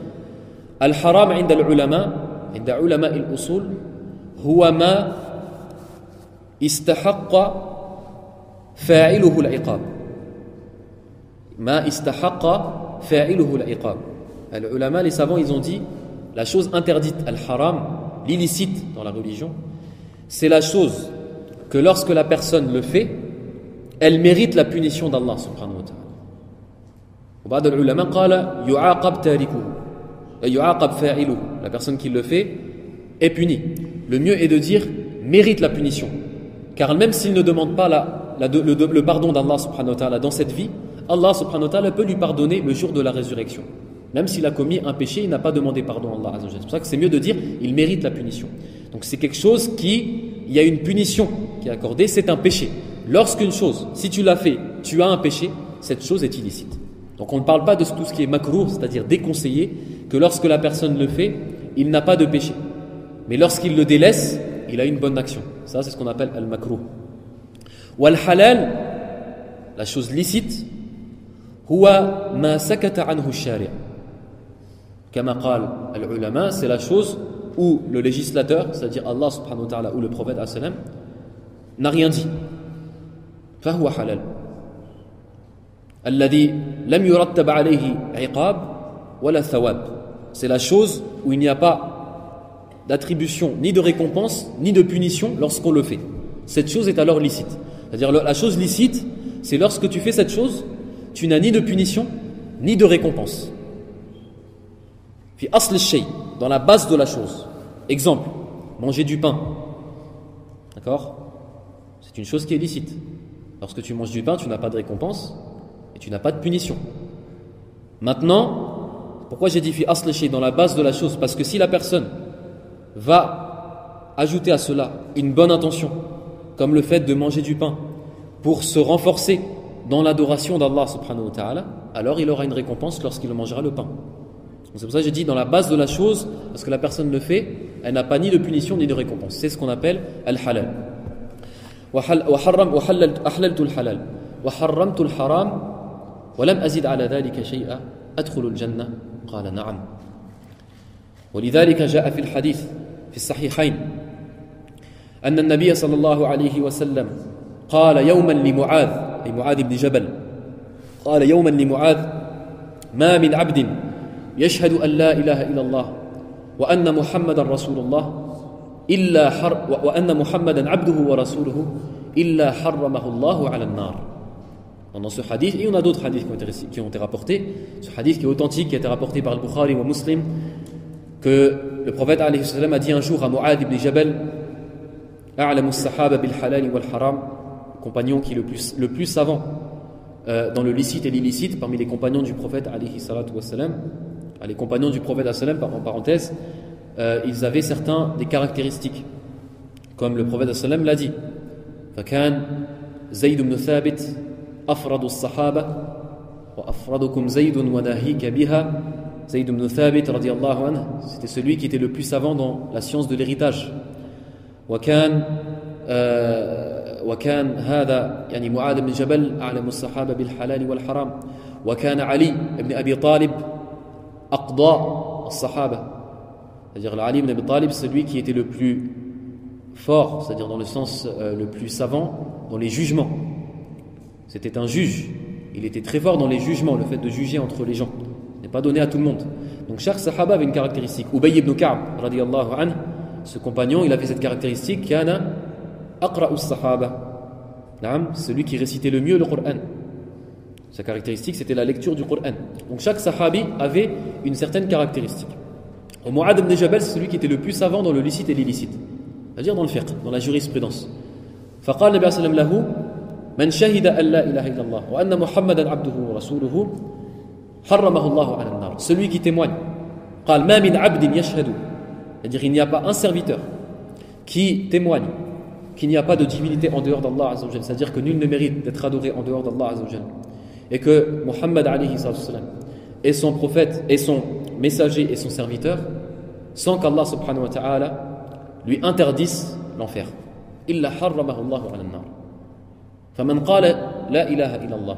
Al-haram عند العلماء عند علماء الأصول هو ما استحق فاعله العقاب ما استحق فاعله العقاب. Les ulama, les savants, ils ont dit la chose interdite, al-haram, l'illicite dans la religion, c'est la chose que lorsque la personne le fait, elle mérite la punition d'Allah subhanahu wa ta'ala. وبعض العلماء قال يعاقب تاركه يعاقب فاعله, la personne qui le fait est punie. Le mieux est de dire mérite la punition, car même s'il ne demande pas le pardon d'Allah subhanahu wa ta'ala dans cette vie, Allah subhanahu wa ta'ala peut lui pardonner le jour de la résurrection. Même s'il a commis un péché, il n'a pas demandé pardon à Allah. C'est pour ça que c'est mieux de dire il mérite la punition. Donc c'est quelque chose il y a une punition qui est accordée, c'est un péché. Lorsqu'une chose, si tu l'as fait, tu as un péché, cette chose est illicite. Donc on ne parle pas de tout ce qui est makruh, c'est-à-dire déconseillé, que lorsque la personne le fait, il n'a pas de péché. Mais lorsqu'il le délaisse, il a une bonne action. Ça, c'est ce qu'on appelle al-makruh. Wal halal, la chose licite, huwa ma sakata anhu ash-shari'. Kama qal al-ulama, c'est la chose où le législateur, c'est-à-dire Allah subhanahu wa ta'ala ou le prophète sallam, n'a rien dit. Fahuwa halal. Alladhi lam yurattab alayhi iqab wala thawab. C'est la chose où il n'y a pas d'attribution, ni de récompense, ni de punition lorsqu'on le fait. Cette chose est alors licite. C'est-à-dire la chose licite, c'est lorsque tu fais cette chose, tu n'as ni de punition, ni de récompense. Fi asl al-shay, dans la base de la chose. Exemple, manger du pain. D'accord? C'est une chose qui est licite. Lorsque tu manges du pain, tu n'as pas de récompense et tu n'as pas de punition. Maintenant, pourquoi j'ai dit fi asl al-shay, dans la base de la chose? Parce que si la personne va ajouter à cela une bonne intention, comme le fait de manger du pain pour se renforcer dans l'adoration d'Allah subhanahu wa ta'ala, alors il aura une récompense lorsqu'il mangera le pain. C'est pour ça que j'ai dit dans la base de la chose, parce que la personne le fait, elle n'a pas ni de punition ni de récompense. C'est ce qu'on appelle al-halal. وحللت الحلال وحرمت الحرام ولم أزد على ذلك شيئا أدخل الجنة قال نعم. ولذلك جاء في الحديث في الصحيحين أن النبي صلى الله عليه وسلم قال يوما لمعاذ، أي معاذ بن جبل، قال يوما لمعاذ: ما من عبد يشهد أن لا إله إلا الله وأن محمدا رسول الله وأن محمدا عبده ورسوله إلا حرمه الله على النار. Dans ce hadith, et on a d'autres hadiths qui ont été rapportés, ce hadith qui est authentique, qui a été rapporté par le Bukhari ou Muslim, que le prophète alayhi salam a dit un jour à Mu'adh ibn Jabal: A'lamu as-sahaba bil halal wal haram, compagnon qui est le plus savant dans le licite et l'illicite parmi les compagnons du prophète alayhi salatu wassalam. Les compagnons du prophète sallam, en parenthèse, ils avaient des caractéristiques, comme le prophète sallam l'a dit. فكان زيد بن ثابت أفرد الصحابة وأفردكم زيد وناهيك بها. Zayd ibn Thabit radiyallahu anhu, c'était celui qui était le plus savant dans la science de l'héritage. وكان هذا يعني معاذ بن جبل أعلم الصحابة بالحلال والحرام. وكان علي بن أبي طالب أقضاء الصحابة. C'est-à-dire Ali ibn Abi Talib, celui qui était le plus fort, c'est-à-dire dans le sens le plus savant dans les jugements. C'était un juge. Il était très fort dans les jugements, le fait de juger entre les gens. N'est pas donné à tout le monde. Donc chaque sahaba avait une caractéristique. Ubay ibn Ka'b radiyallahu anhu, ce compagnon, il avait cette caractéristique, kana aqra'u as-sahaba. Celui qui récitait le mieux le Coran. Sa caractéristique, c'était la lecture du Coran. Donc chaque sahabi avait une certaine caractéristique. Mu'adh ibn Jabal, c'est celui qui était le plus savant dans le licite et l'illicite, c'est-à-dire dans le fiqh, dans la jurisprudence. فقال النبي صلى الله عليه وسلم له: من شهد أن لا إله إلا الله وأن محمدا عبده ورسوله حرمه الله على النار. Celui qui témoigne. قال ما من عبد يشهد. C'est-à-dire il n'y a pas un serviteur qui témoigne qu'il n'y a pas de divinité en dehors d'Allah Azza wa Jal, c'est-à-dire que nul ne mérite d'être adoré en dehors d'Allah Azza wa Jal, et que Muhammad alayhi salam est son prophète et son messager et son serviteur, sans qu'Allah subhanahu wa ta'ala lui interdise l'enfer. إلا حرمه الله على النار. فمن قال لا إله إلا الله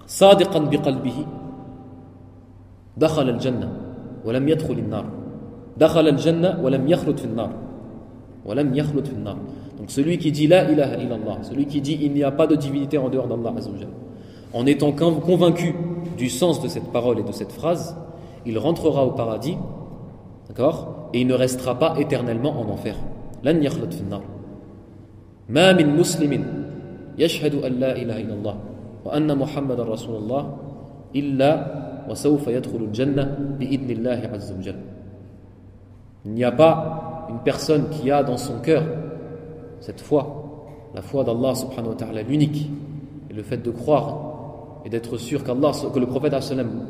صادقا بقلبه دخل الجنة ولم يدخل النار. دخل الجنة ولم يخلد في النار. ولم يخلد في النار. Donc celui qui dit la ilaha illallah, celui qui dit il n'y a pas de divinité en dehors d'Allah Azza wa Jalla, en étant convaincu du sens de cette parole et de cette phrase, il rentrera au paradis, d'accord, et il ne restera pas éternellement en enfer. لن يخلد في النار. ما من مسلم يشهد أن لا إله إلا الله وأن محمد رسول الله إلا وسوف يدخل الجنة بإذن الله عز وجل. Il n'y a pas une personne qui a dans son cœur cette foi, la foi d'Allah subhanahu wa ta'ala, l'unique, et le fait de croire et d'être sûr que le prophète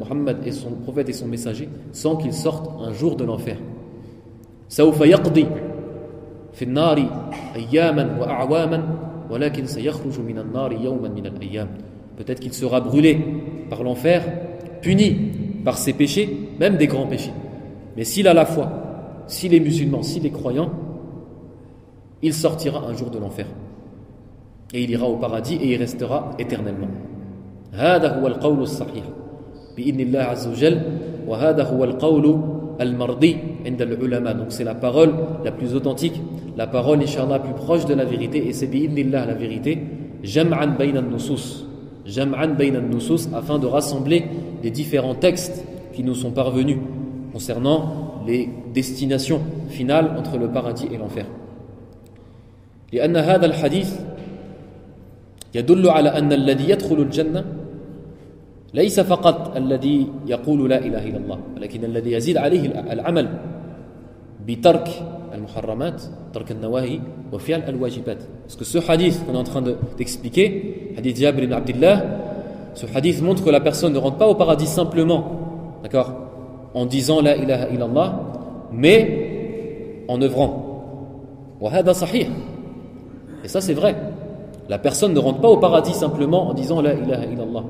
Muhammad est son prophète et son messager, sans qu'il sorte un jour de l'enfer. سوف يقضي في النار أياما وأعواما ولكن سيخرج من النار يوما من الأيام. Peut-être qu'il sera brûlé par l'enfer, puni par ses péchés, même des grands péchés. Mais s'il a la foi, s'il est musulman, s'il est croyant, il sortira un jour de l'enfer. Et il ira au paradis et il restera éternellement. هذا هو القول الصحيح بإذن الله عز وجل وهذا هو القول المرضي عند العلماء. Donc c'est la parole la plus authentique, la parole Inch'Allah plus proche de la vérité, et c'est بإذن الله la vérité. جمعا بين النصوص, جمعا بين النصوص, afin de rassembler les différents textes qui nous sont parvenus concernant les destinations finales entre le paradis et l'enfer. لأن هذا الحديث يدل على أن الذي يدخل الجنة ليس فقط الذي يقول لا إله إلا الله, ولكن الذي يزيد عليه العمل بترك المحرمات, ترك النواهي وفعل الواجبات. Parce que ce hadith qu'on est en train d'expliquer, hadith Jabir ibn Abdullah, ce hadith montre que la personne ne rentre pas au paradis simplement, d'accord, en disant la ilaha illallah, mais en œuvrant. Wa hada sahih. Et ça c'est vrai. La personne ne rentre pas au paradis simplement en disant la ilaha illallah.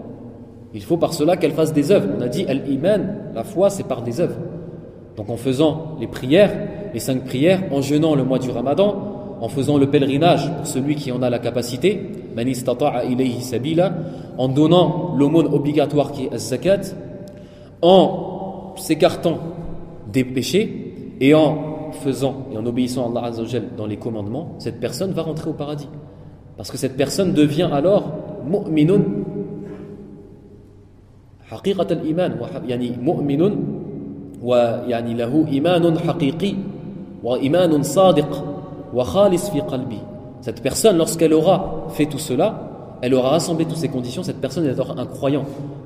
Il faut par cela qu'elle fasse des œuvres. On a dit al-iman, la foi c'est par des œuvres. Donc en faisant les prières, les 5 prières, en jeûnant le mois du Ramadan, en faisant le pèlerinage pour celui qui en a la capacité, man istata'a ilayhi sabila, en donnant l'aumône obligatoire qui est az-zakat, en s'écartant des péchés et en faisant et en obéissant à Allah Azza wa Jal dans les commandements, cette personne va rentrer au paradis. Parce que cette personne devient alors mu'minun haqiqat al-iman, yani mu'minun wa yani lahu imanun haqiqi wa imanun sadiq wa khalis fi qalbi. Cette personne, lorsqu'elle aura fait tout cela, elle aura rassemblé toutes ces conditions, cette personne est alors un croyant.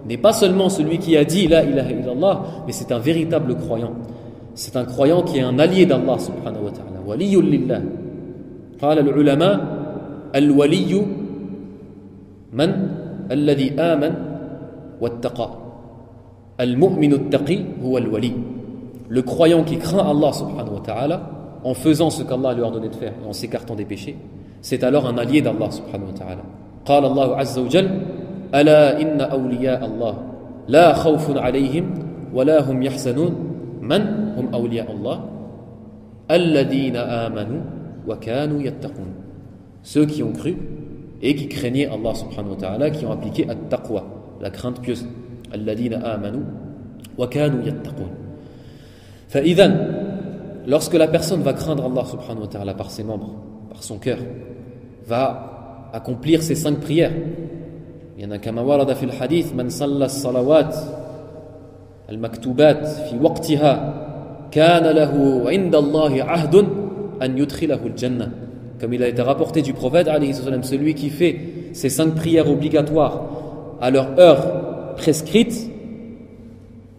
N'est pas seulement celui qui a dit la ilaha illallah, mais c'est un véritable croyant. C'est un croyant qui est un allié d'Allah subhanahu wa ta'ala. Waliyun lillah. Qala al-ulama al-waliyu man alladhi aman wattaqa. Al-mu'minu at-taqi huwa al-wali. Le croyant qui craint Allah subhanahu wa ta'ala en faisant ce qu'Allah lui a ordonné de faire et en s'écartant des péchés, c'est alors un allié d'Allah subhanahu wa ta'ala. Qala Allah azza wa jal ala inna awliya Allah la khawfun alayhim wa la hum yahzanun man hum awliya Allah alladhina amanu wa kanu yattaqun. Ceux qui ont cru et qui craignaient Allah subhanahu wa ta'ala, qui ont appliqué at-taqwa, la crainte pieuse. Alladhina amanu wa kanu yattaqun. Fa'idhan, lorsque la personne va craindre Allah subhanahu wa ta'ala par ses membres, par son cœur, va accomplir ses 5 prières. Il y en a kama warada fil hadith, man salla as-salawat al-maktubat fi waqtiha kana lahu 'inda Allahi 'ahdun an yudkhilahu al-jannah. Comme il a été rapporté du prophète alayhi salam, celui qui fait ses 5 prières obligatoires à leur heure prescrite,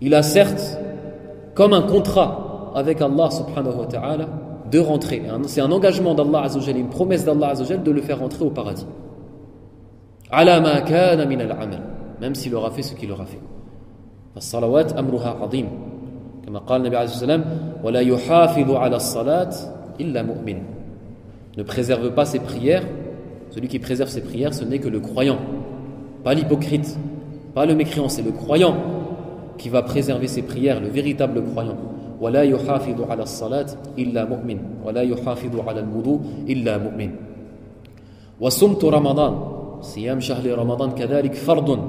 il a certes comme un contrat avec Allah subhanahu wa ta'ala de rentrer. C'est un engagement d'Allah azza wa jalla, une promesse d'Allah azza wa jalla de le faire rentrer au paradis. Ala ma kana min al-amal, même s'il aura fait ce qu'il aura fait. As-salawat amruha 'azim. Comme قال النبي عليه الصلاة والسلام ولا يحافظ على الصلاة إلا مؤمن. Ne préserve pas ses prières. Celui qui préserve ses prières, ce n'est que le croyant, pas l'hypocrite, pas le mécréant, c'est le croyant qui va préserver ses prières, le véritable croyant. ولا يحافظ على الصلاة إلا مؤمن ولا يحافظ على الوضوء إلا مؤمن. وصمت رمضان صيام شهر رمضان كذلك فرض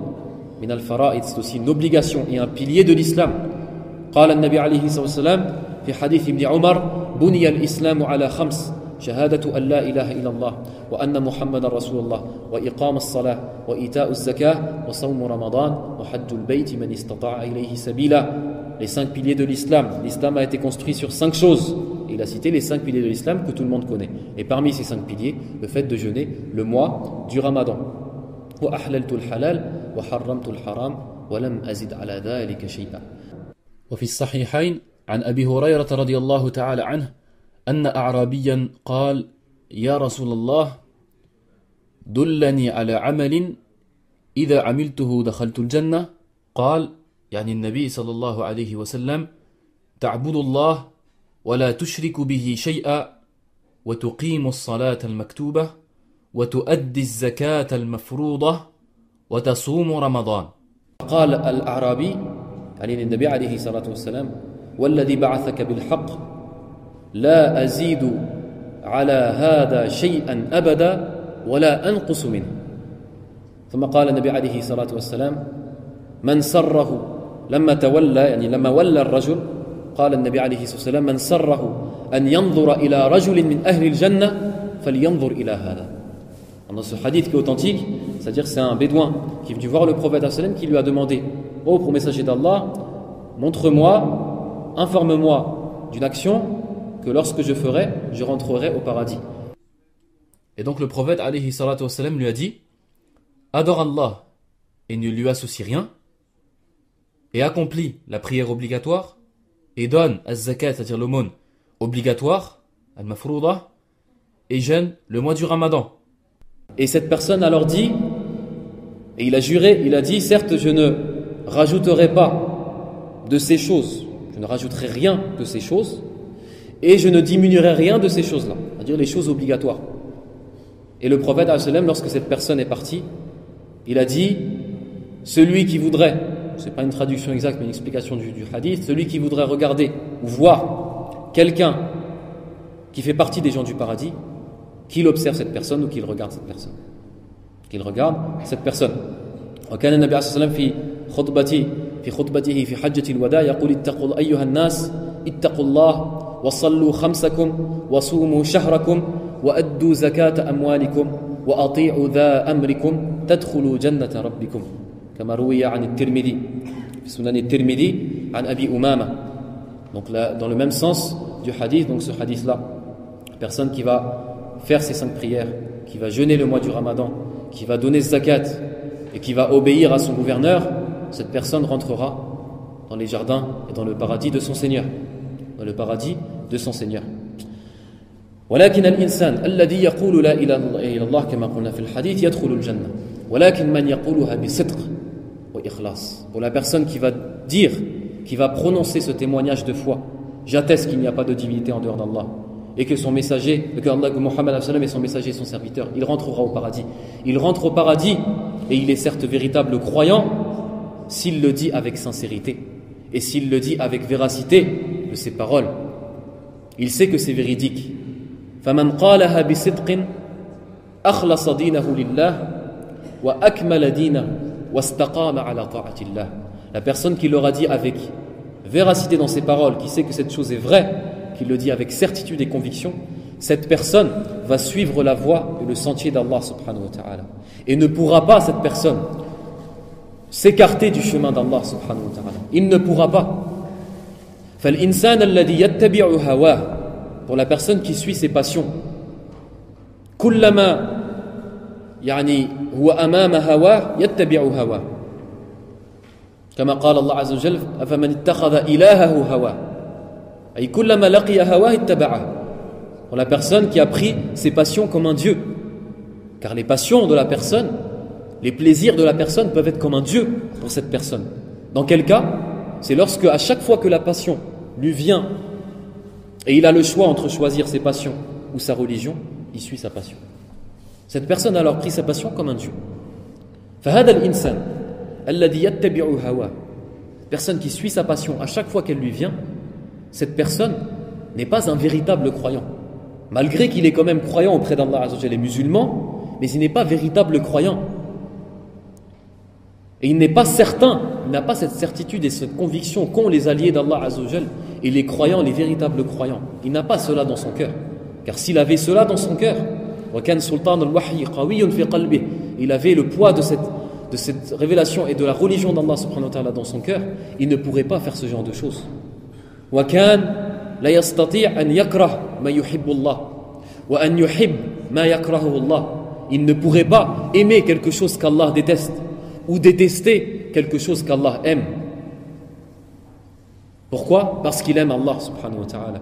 من الفرائض, c'est aussi une obligation et un pilier de l'islam. قال النبي عليه الصلاة والسلام في حديث ابن عمر بني الإسلام على 5: شهادة أن لا إله إلا الله وأن محمد رسول الله وإقام الصلاة وإيتاء الزكاة وصوم رمضان وحج البيت من استطاع إليه سبيلا. Les 5 piliers de l'islam. L'islam a été construit sur 5 choses. Il a cité les 5 piliers de l'islam que tout le monde connaît. Et parmi ces 5 piliers, le fait de jeûner le mois du Ramadan. وأحللت الحلال وحرمت الحرام ولم أزد على ذلك شيئا. وفي الصحيحين عن أبي هريرة رضي الله تعالى عنه أن أعرابيا قال يا رسول الله دلني على عمل إذا عملته دخلت الجنة. قال يعني النبي صلى الله عليه وسلم تعبد الله ولا تشرك به شيئا وتقيم الصلاة المكتوبة وتؤدي الزكاة المفروضة وتصوم رمضان. قال الأعرابي يعني النبي عليه الصلاة والسلام والذي بعثك بالحق لا أزيد على هذا شيئا أبدا ولا أنقص منه. ثم قال النبي عليه الصلاة والسلام من سره لما تولى يعني لما ولى الرجل قال النبي عليه الصلاة والسلام من سره أن ينظر إلى رجل من أهل الجنة فلينظر إلى هذا. Dans ce hadith qui est authentique, c'est-à-dire c'est un bédouin qui est venu voir le prophète qui lui a demandé ô pour messager d'Allah, montre-moi, informe-moi d'une action que lorsque je ferai, je rentrerai au paradis. Et donc le prophète alayhi salatu wassalam lui a dit adore Allah et ne lui associe rien, et accomplis la prière obligatoire, et donne az-zakat, c'est-à-dire l'aumône obligatoire, al-mafrouda, et jeûne le mois du Ramadan. Et cette personne alors dit, et il a juré, il a dit certes je ne rajouterai pas de ces choses, je ne rajouterai rien de ces choses, et je ne diminuerai rien de ces choses-là, c'est-à-dire les choses obligatoires. Et le prophète, lorsque cette personne est partie, il a dit celui qui voudrait, ce n'est pas une traduction exacte mais une explication du hadith, celui qui voudrait regarder ou voir quelqu'un qui fait partie des gens du paradis, qu'il observe cette personne ou qu'il regarde cette personne. Qu'il regarde cette personne. وكان النبي عليه الصلاة والسلام في خطبته في حجة الوداع يقول اتقوا أيها الناس اتقوا الله وصلوا خمسكم وصوموا شهركم وأدوا زكاة أموالكم وأطيعوا ذا أمركم تدخلوا جنة ربكم كما روي عن الترمذي في سنن الترمذي عن أبي أمامة. Donc là, dans le même sens du hadith, donc ce hadith là, personne qui va faire ses 5 prières, qui va jeûner le mois du Ramadan, qui va donner zakat et qui va obéir à son gouverneur, cette personne rentrera dans les jardins et dans le paradis de son Seigneur. Dans le paradis de son Seigneur. ولكن الإنسان الذي يقول لا إله إلا الله كما قلنا في الحديث يدخل الجنة ولكن من يقولها بصدق وإخلاص. Pour la personne qui va dire, qui va prononcer ce témoignage de foi, j'atteste qu'il n'y a pas de divinité en dehors d'Allah et que son messager, que Mohammed est son messager et son serviteur, il rentrera au paradis. Il rentre au paradis et il est certes véritable croyant s'il le dit avec sincérité et s'il le dit avec véracité de ses paroles. Il sait que c'est véridique. فَمَنْ قَالَهَا بِصِدْقٍ أَخْلَصَ دِينَهُ لِلَّهِ وَأَكْمَلَ دِينَهُ وَاسْتَقَامَ عَلَى طَاعَةِ اللَّهِ. La personne qui l'aura dit avec véracité dans ses paroles, qui sait que cette chose est vraie, qui le dit avec certitude et conviction, cette personne va suivre la voie et le sentier d'Allah subhanahu wa ta'ala. Et ne pourra pas, cette personne, s'écarter du chemin d'Allah subhanahu wa ta'ala. Il ne pourra pas. فَالْإِنسَانَ الَّذِي يَتَّبِعُ هَوَاهُ. Pour la personne qui suit ses passions, كُلَّمَا يعني هو أمام هواه يتبع هواه كما قال الله عز وجل أفمن اتخذ إلهه هواه أي كلما لقي هواه اتبعه. Pour la personne qui a pris ses passions comme un dieu, car les passions de la personne, les plaisirs de la personne peuvent être comme un dieu pour cette personne. Dans quel cas? C'est lorsque à chaque fois que la passion lui vient et il a le choix entre choisir ses passions ou sa religion, il suit sa passion. Cette personne a alors pris sa passion comme un dieu. فهذا الإنسان الذي يتبع هواه. Personne qui suit sa passion à chaque fois qu'elle lui vient, cette personne n'est pas un véritable croyant. Malgré qu'il est quand même croyant auprès d'Allah Azza wa Jalla et musulman, mais il n'est pas véritable croyant. Et il n'est pas certain, il n'a pas cette certitude et cette conviction qu'ont les alliés d'Allah Azza wa Jalla et les croyants, les véritables croyants. Il n'a pas cela dans son cœur. Car s'il avait cela dans son cœur, il avait le poids de cette révélation et de la religion d'Allah subhanahu wa ta'ala dans son cœur, il ne pourrait pas faire ce genre de choses. Il ne pourrait pas aimer quelque chose qu'Allah déteste ou détester quelque chose qu'Allah aime. Pourquoi? Parce qu'il aime Allah subhanahu wa ta'ala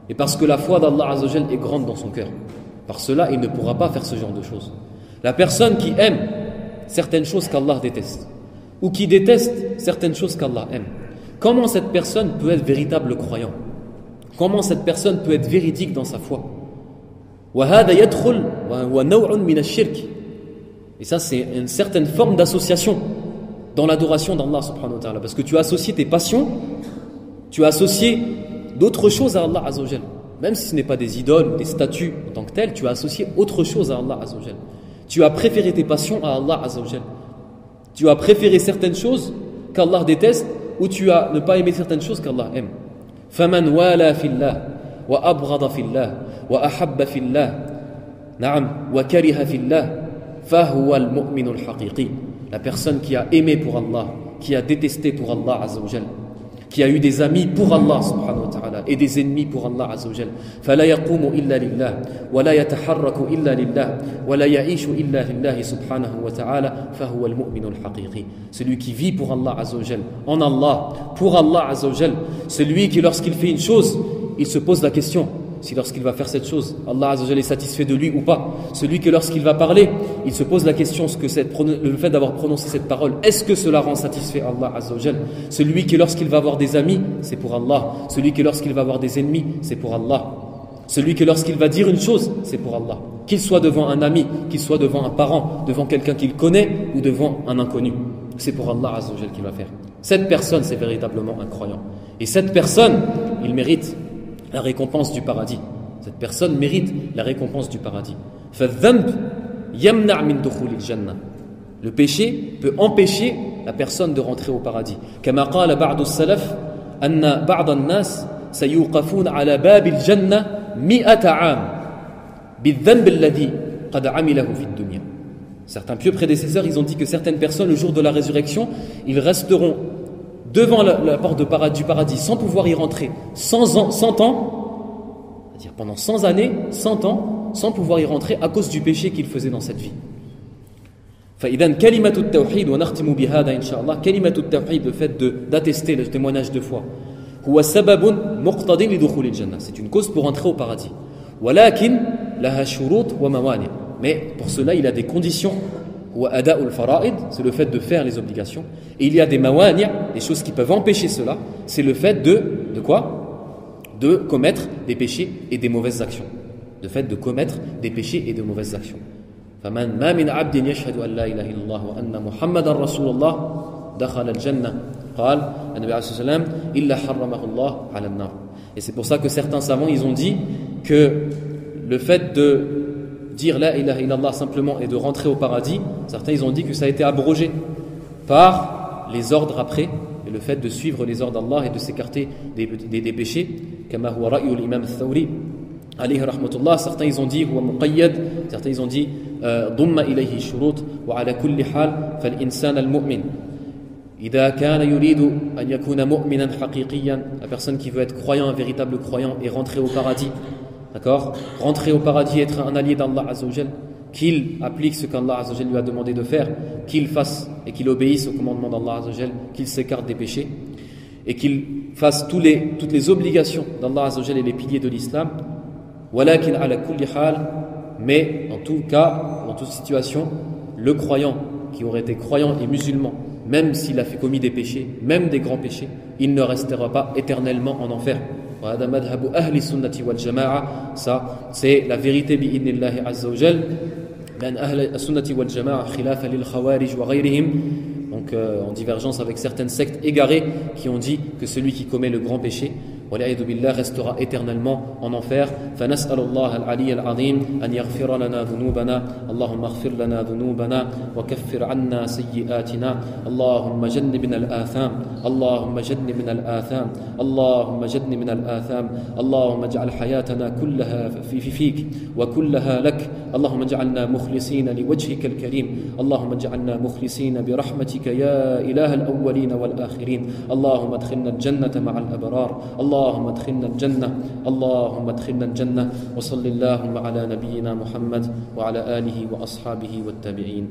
et parce que la foi d'Allah Azza wa Jal est grande dans son cœur. Par cela, il ne pourra pas faire ce genre de choses. La personne qui aime certaines choses qu'Allah déteste ou qui déteste certaines choses qu'Allah aime, comment cette personne peut être véritable croyant? Comment cette personne peut être véridique dans sa foi? Et ça, c'est une certaine forme d'association dans l'adoration d'Allah subhanahu wa ta'ala, parce que tu as associé tes passions, tu as associé d'autres choses à Allah Azza wa Jal. Même si ce n'est pas des idoles ou des statues en tant que telles, tu as associé autre chose à Allah Azza wa Jal. Tu as préféré tes passions à Allah Azza wa Jal. Tu as préféré certaines choses qu'Allah déteste, ou tu as ne pas aimé certaines choses qu'Allah aime. فَمَنْ وَالَى فِي اللَّهِ وَأَبْغَضَ فِي اللَّهِ وَأَحَبَّ فِي اللَّهِ نعم وَكَرِهَ فِي اللَّهِ فَهُوَ الْمُؤْمِنُ الْحَقِيقِي. La personne qui a aimé pour Allah, qui a détesté pour Allah Azza wa Jal, qui a eu des amis pour Allah subhanahu wa ta'ala et des ennemis pour Allah Azza wa Jal. فَلَا يَقُومُ إِلَّا لِلَّهِ وَلَا يَتَحَرَّكُ إِلَّا لِلَّهِ وَلَا يَعِيشُ إِلَّا لِلَّهِ سُبْحَانَهُ وَتَعَالَى فَهُوَ الْمُؤْمِنُ الْحَقِيقِي. Celui qui vit pour Allah Azza wa Jal, en Allah, pour Allah Azza wa Jal. Celui qui lorsqu'il fait une chose, il se pose la question si lorsqu'il va faire cette chose, Allah Azza wa Jal est satisfait de lui ou pas. Celui que lorsqu'il va parler, il se pose la question ce que le fait d'avoir prononcé cette parole, est-ce que cela rend satisfait Allah Azza wa Jal? Celui qui lorsqu'il va avoir des amis, c'est pour Allah. Celui qui lorsqu'il va avoir des ennemis, c'est pour Allah. Celui que lorsqu'il va dire une chose, c'est pour Allah. Qu'il soit devant un ami, qu'il soit devant un parent, devant quelqu'un qu'il connaît ou devant un inconnu, c'est pour Allah Azza wa Jal qu'il va faire. Cette personne, c'est véritablement un croyant. Et cette personne, il mérite la récompense du paradis. Cette personne mérite la récompense du paradis. فَالذَّنْبُ يَمْنَعْ مِنْ دُخُولِ الْجَنَّةِ. Le péché peut empêcher la personne de rentrer au paradis. كما قال بعض السلف أن بعض الناس سيوقفون على باب الجنة 100 عام بالذنب الذي قد عمله في الدنيا. Certains pieux prédécesseurs, ils ont dit que certaines personnes, le jour de la résurrection, ils resteront devant la porte du paradis sans pouvoir y rentrer 100 ans, c'est-à-dire pendant 100 années, 100 ans, sans pouvoir y rentrer à cause du péché qu'ils faisaient dans cette vie. فإذا كلمة التوحيد ونختم بهذا إن شاء الله كلمة التوحيد, le fait d'attester le témoignage de foi, هو سبب مقتضٍ لدخول الجنة, c'est une cause pour entrer au paradis. ولكن لها شروط وموانع, mais pour cela il y a des conditions. وأداء الفرائض, c'est le fait de faire les obligations, et il y a des mawani', des choses qui peuvent empêcher cela, c'est le fait de quoi? De commettre des péchés et des mauvaises actions. Le fait de commettre des péchés et de mauvaises actions. فمن ما من عبد يشهد أن لا إله إلا الله وأن محمدا رسول الله دخل الجنة قال النبي عليه الصلاة والسلام إلا حرمه الله على النار. Et c'est pour ça que certains savants ils ont dit que le fait de dire la ilaha illallah simplement et de rentrer au paradis, certains ils ont dit que ça a été abrogé par les ordres après, et le fait de suivre les ordres d'Allah et de s'écarter des péchés, kama huwa ra'yu l'imam al-Thawri alayhi rahmatullah. Certains ils ont dit huwa muqayyad, certains ils ont dit dumma ilayhi shurut wa ala kulli hal fal insan al mu'min idha kana yuridu an yakuna mu'minan haqiqiyan, la personne qui veut être croyant, un véritable croyant et rentrer au paradis. D'accord? Rentrer au paradis, être un allié d'Allah Azza wa Jal, qu'il applique ce qu'Allah Azza wa Jal lui a demandé de faire, qu'il fasse et qu'il obéisse au commandement d'Allah Azza wa Jal, qu'il s'écarte des péchés et qu'il fasse toutes les obligations d'Allah Azza wa Jal et les piliers de l'islam. Walakin ala kulli hal, mais en tout cas, dans toute situation, le croyant qui aurait été croyant et musulman, même s'il a commis des péchés, même des grands péchés, il ne restera pas éternellement en enfer. وهذا مذهب أهل السنة والجماعة, ça c'est la vérité بإذن الله عز وجل, لأن أهل السنة والجماعة خلافا للخوارج وغيرهم, donc en divergence avec certaines sectes égarées qui ont dit que celui qui commet le grand péché والعياذ بالله restera éternellement en enfer. فنسأل الله العلي العظيم أن يغفر لنا ذنوبنا اللهم اغفر لنا ذنوبنا وكفر عنا سيئاتنا اللهم جنبنا الآثام اللهم جنبنا الآثام اللهم جنبنا الآثام اللهم اجعل حياتنا كلها فيك وكلها لك اللهم اجعلنا مخلصين لوجهك الكريم اللهم اجعلنا مخلصين برحمتك يا إله الأولين والآخرين اللهم ادخلنا الجنة مع الأبرار اللهم ادخلنا الجنة اللهم ادخلنا الجنة وصل اللهم على نبينا محمد وعلى آله وأصحابه والتابعين.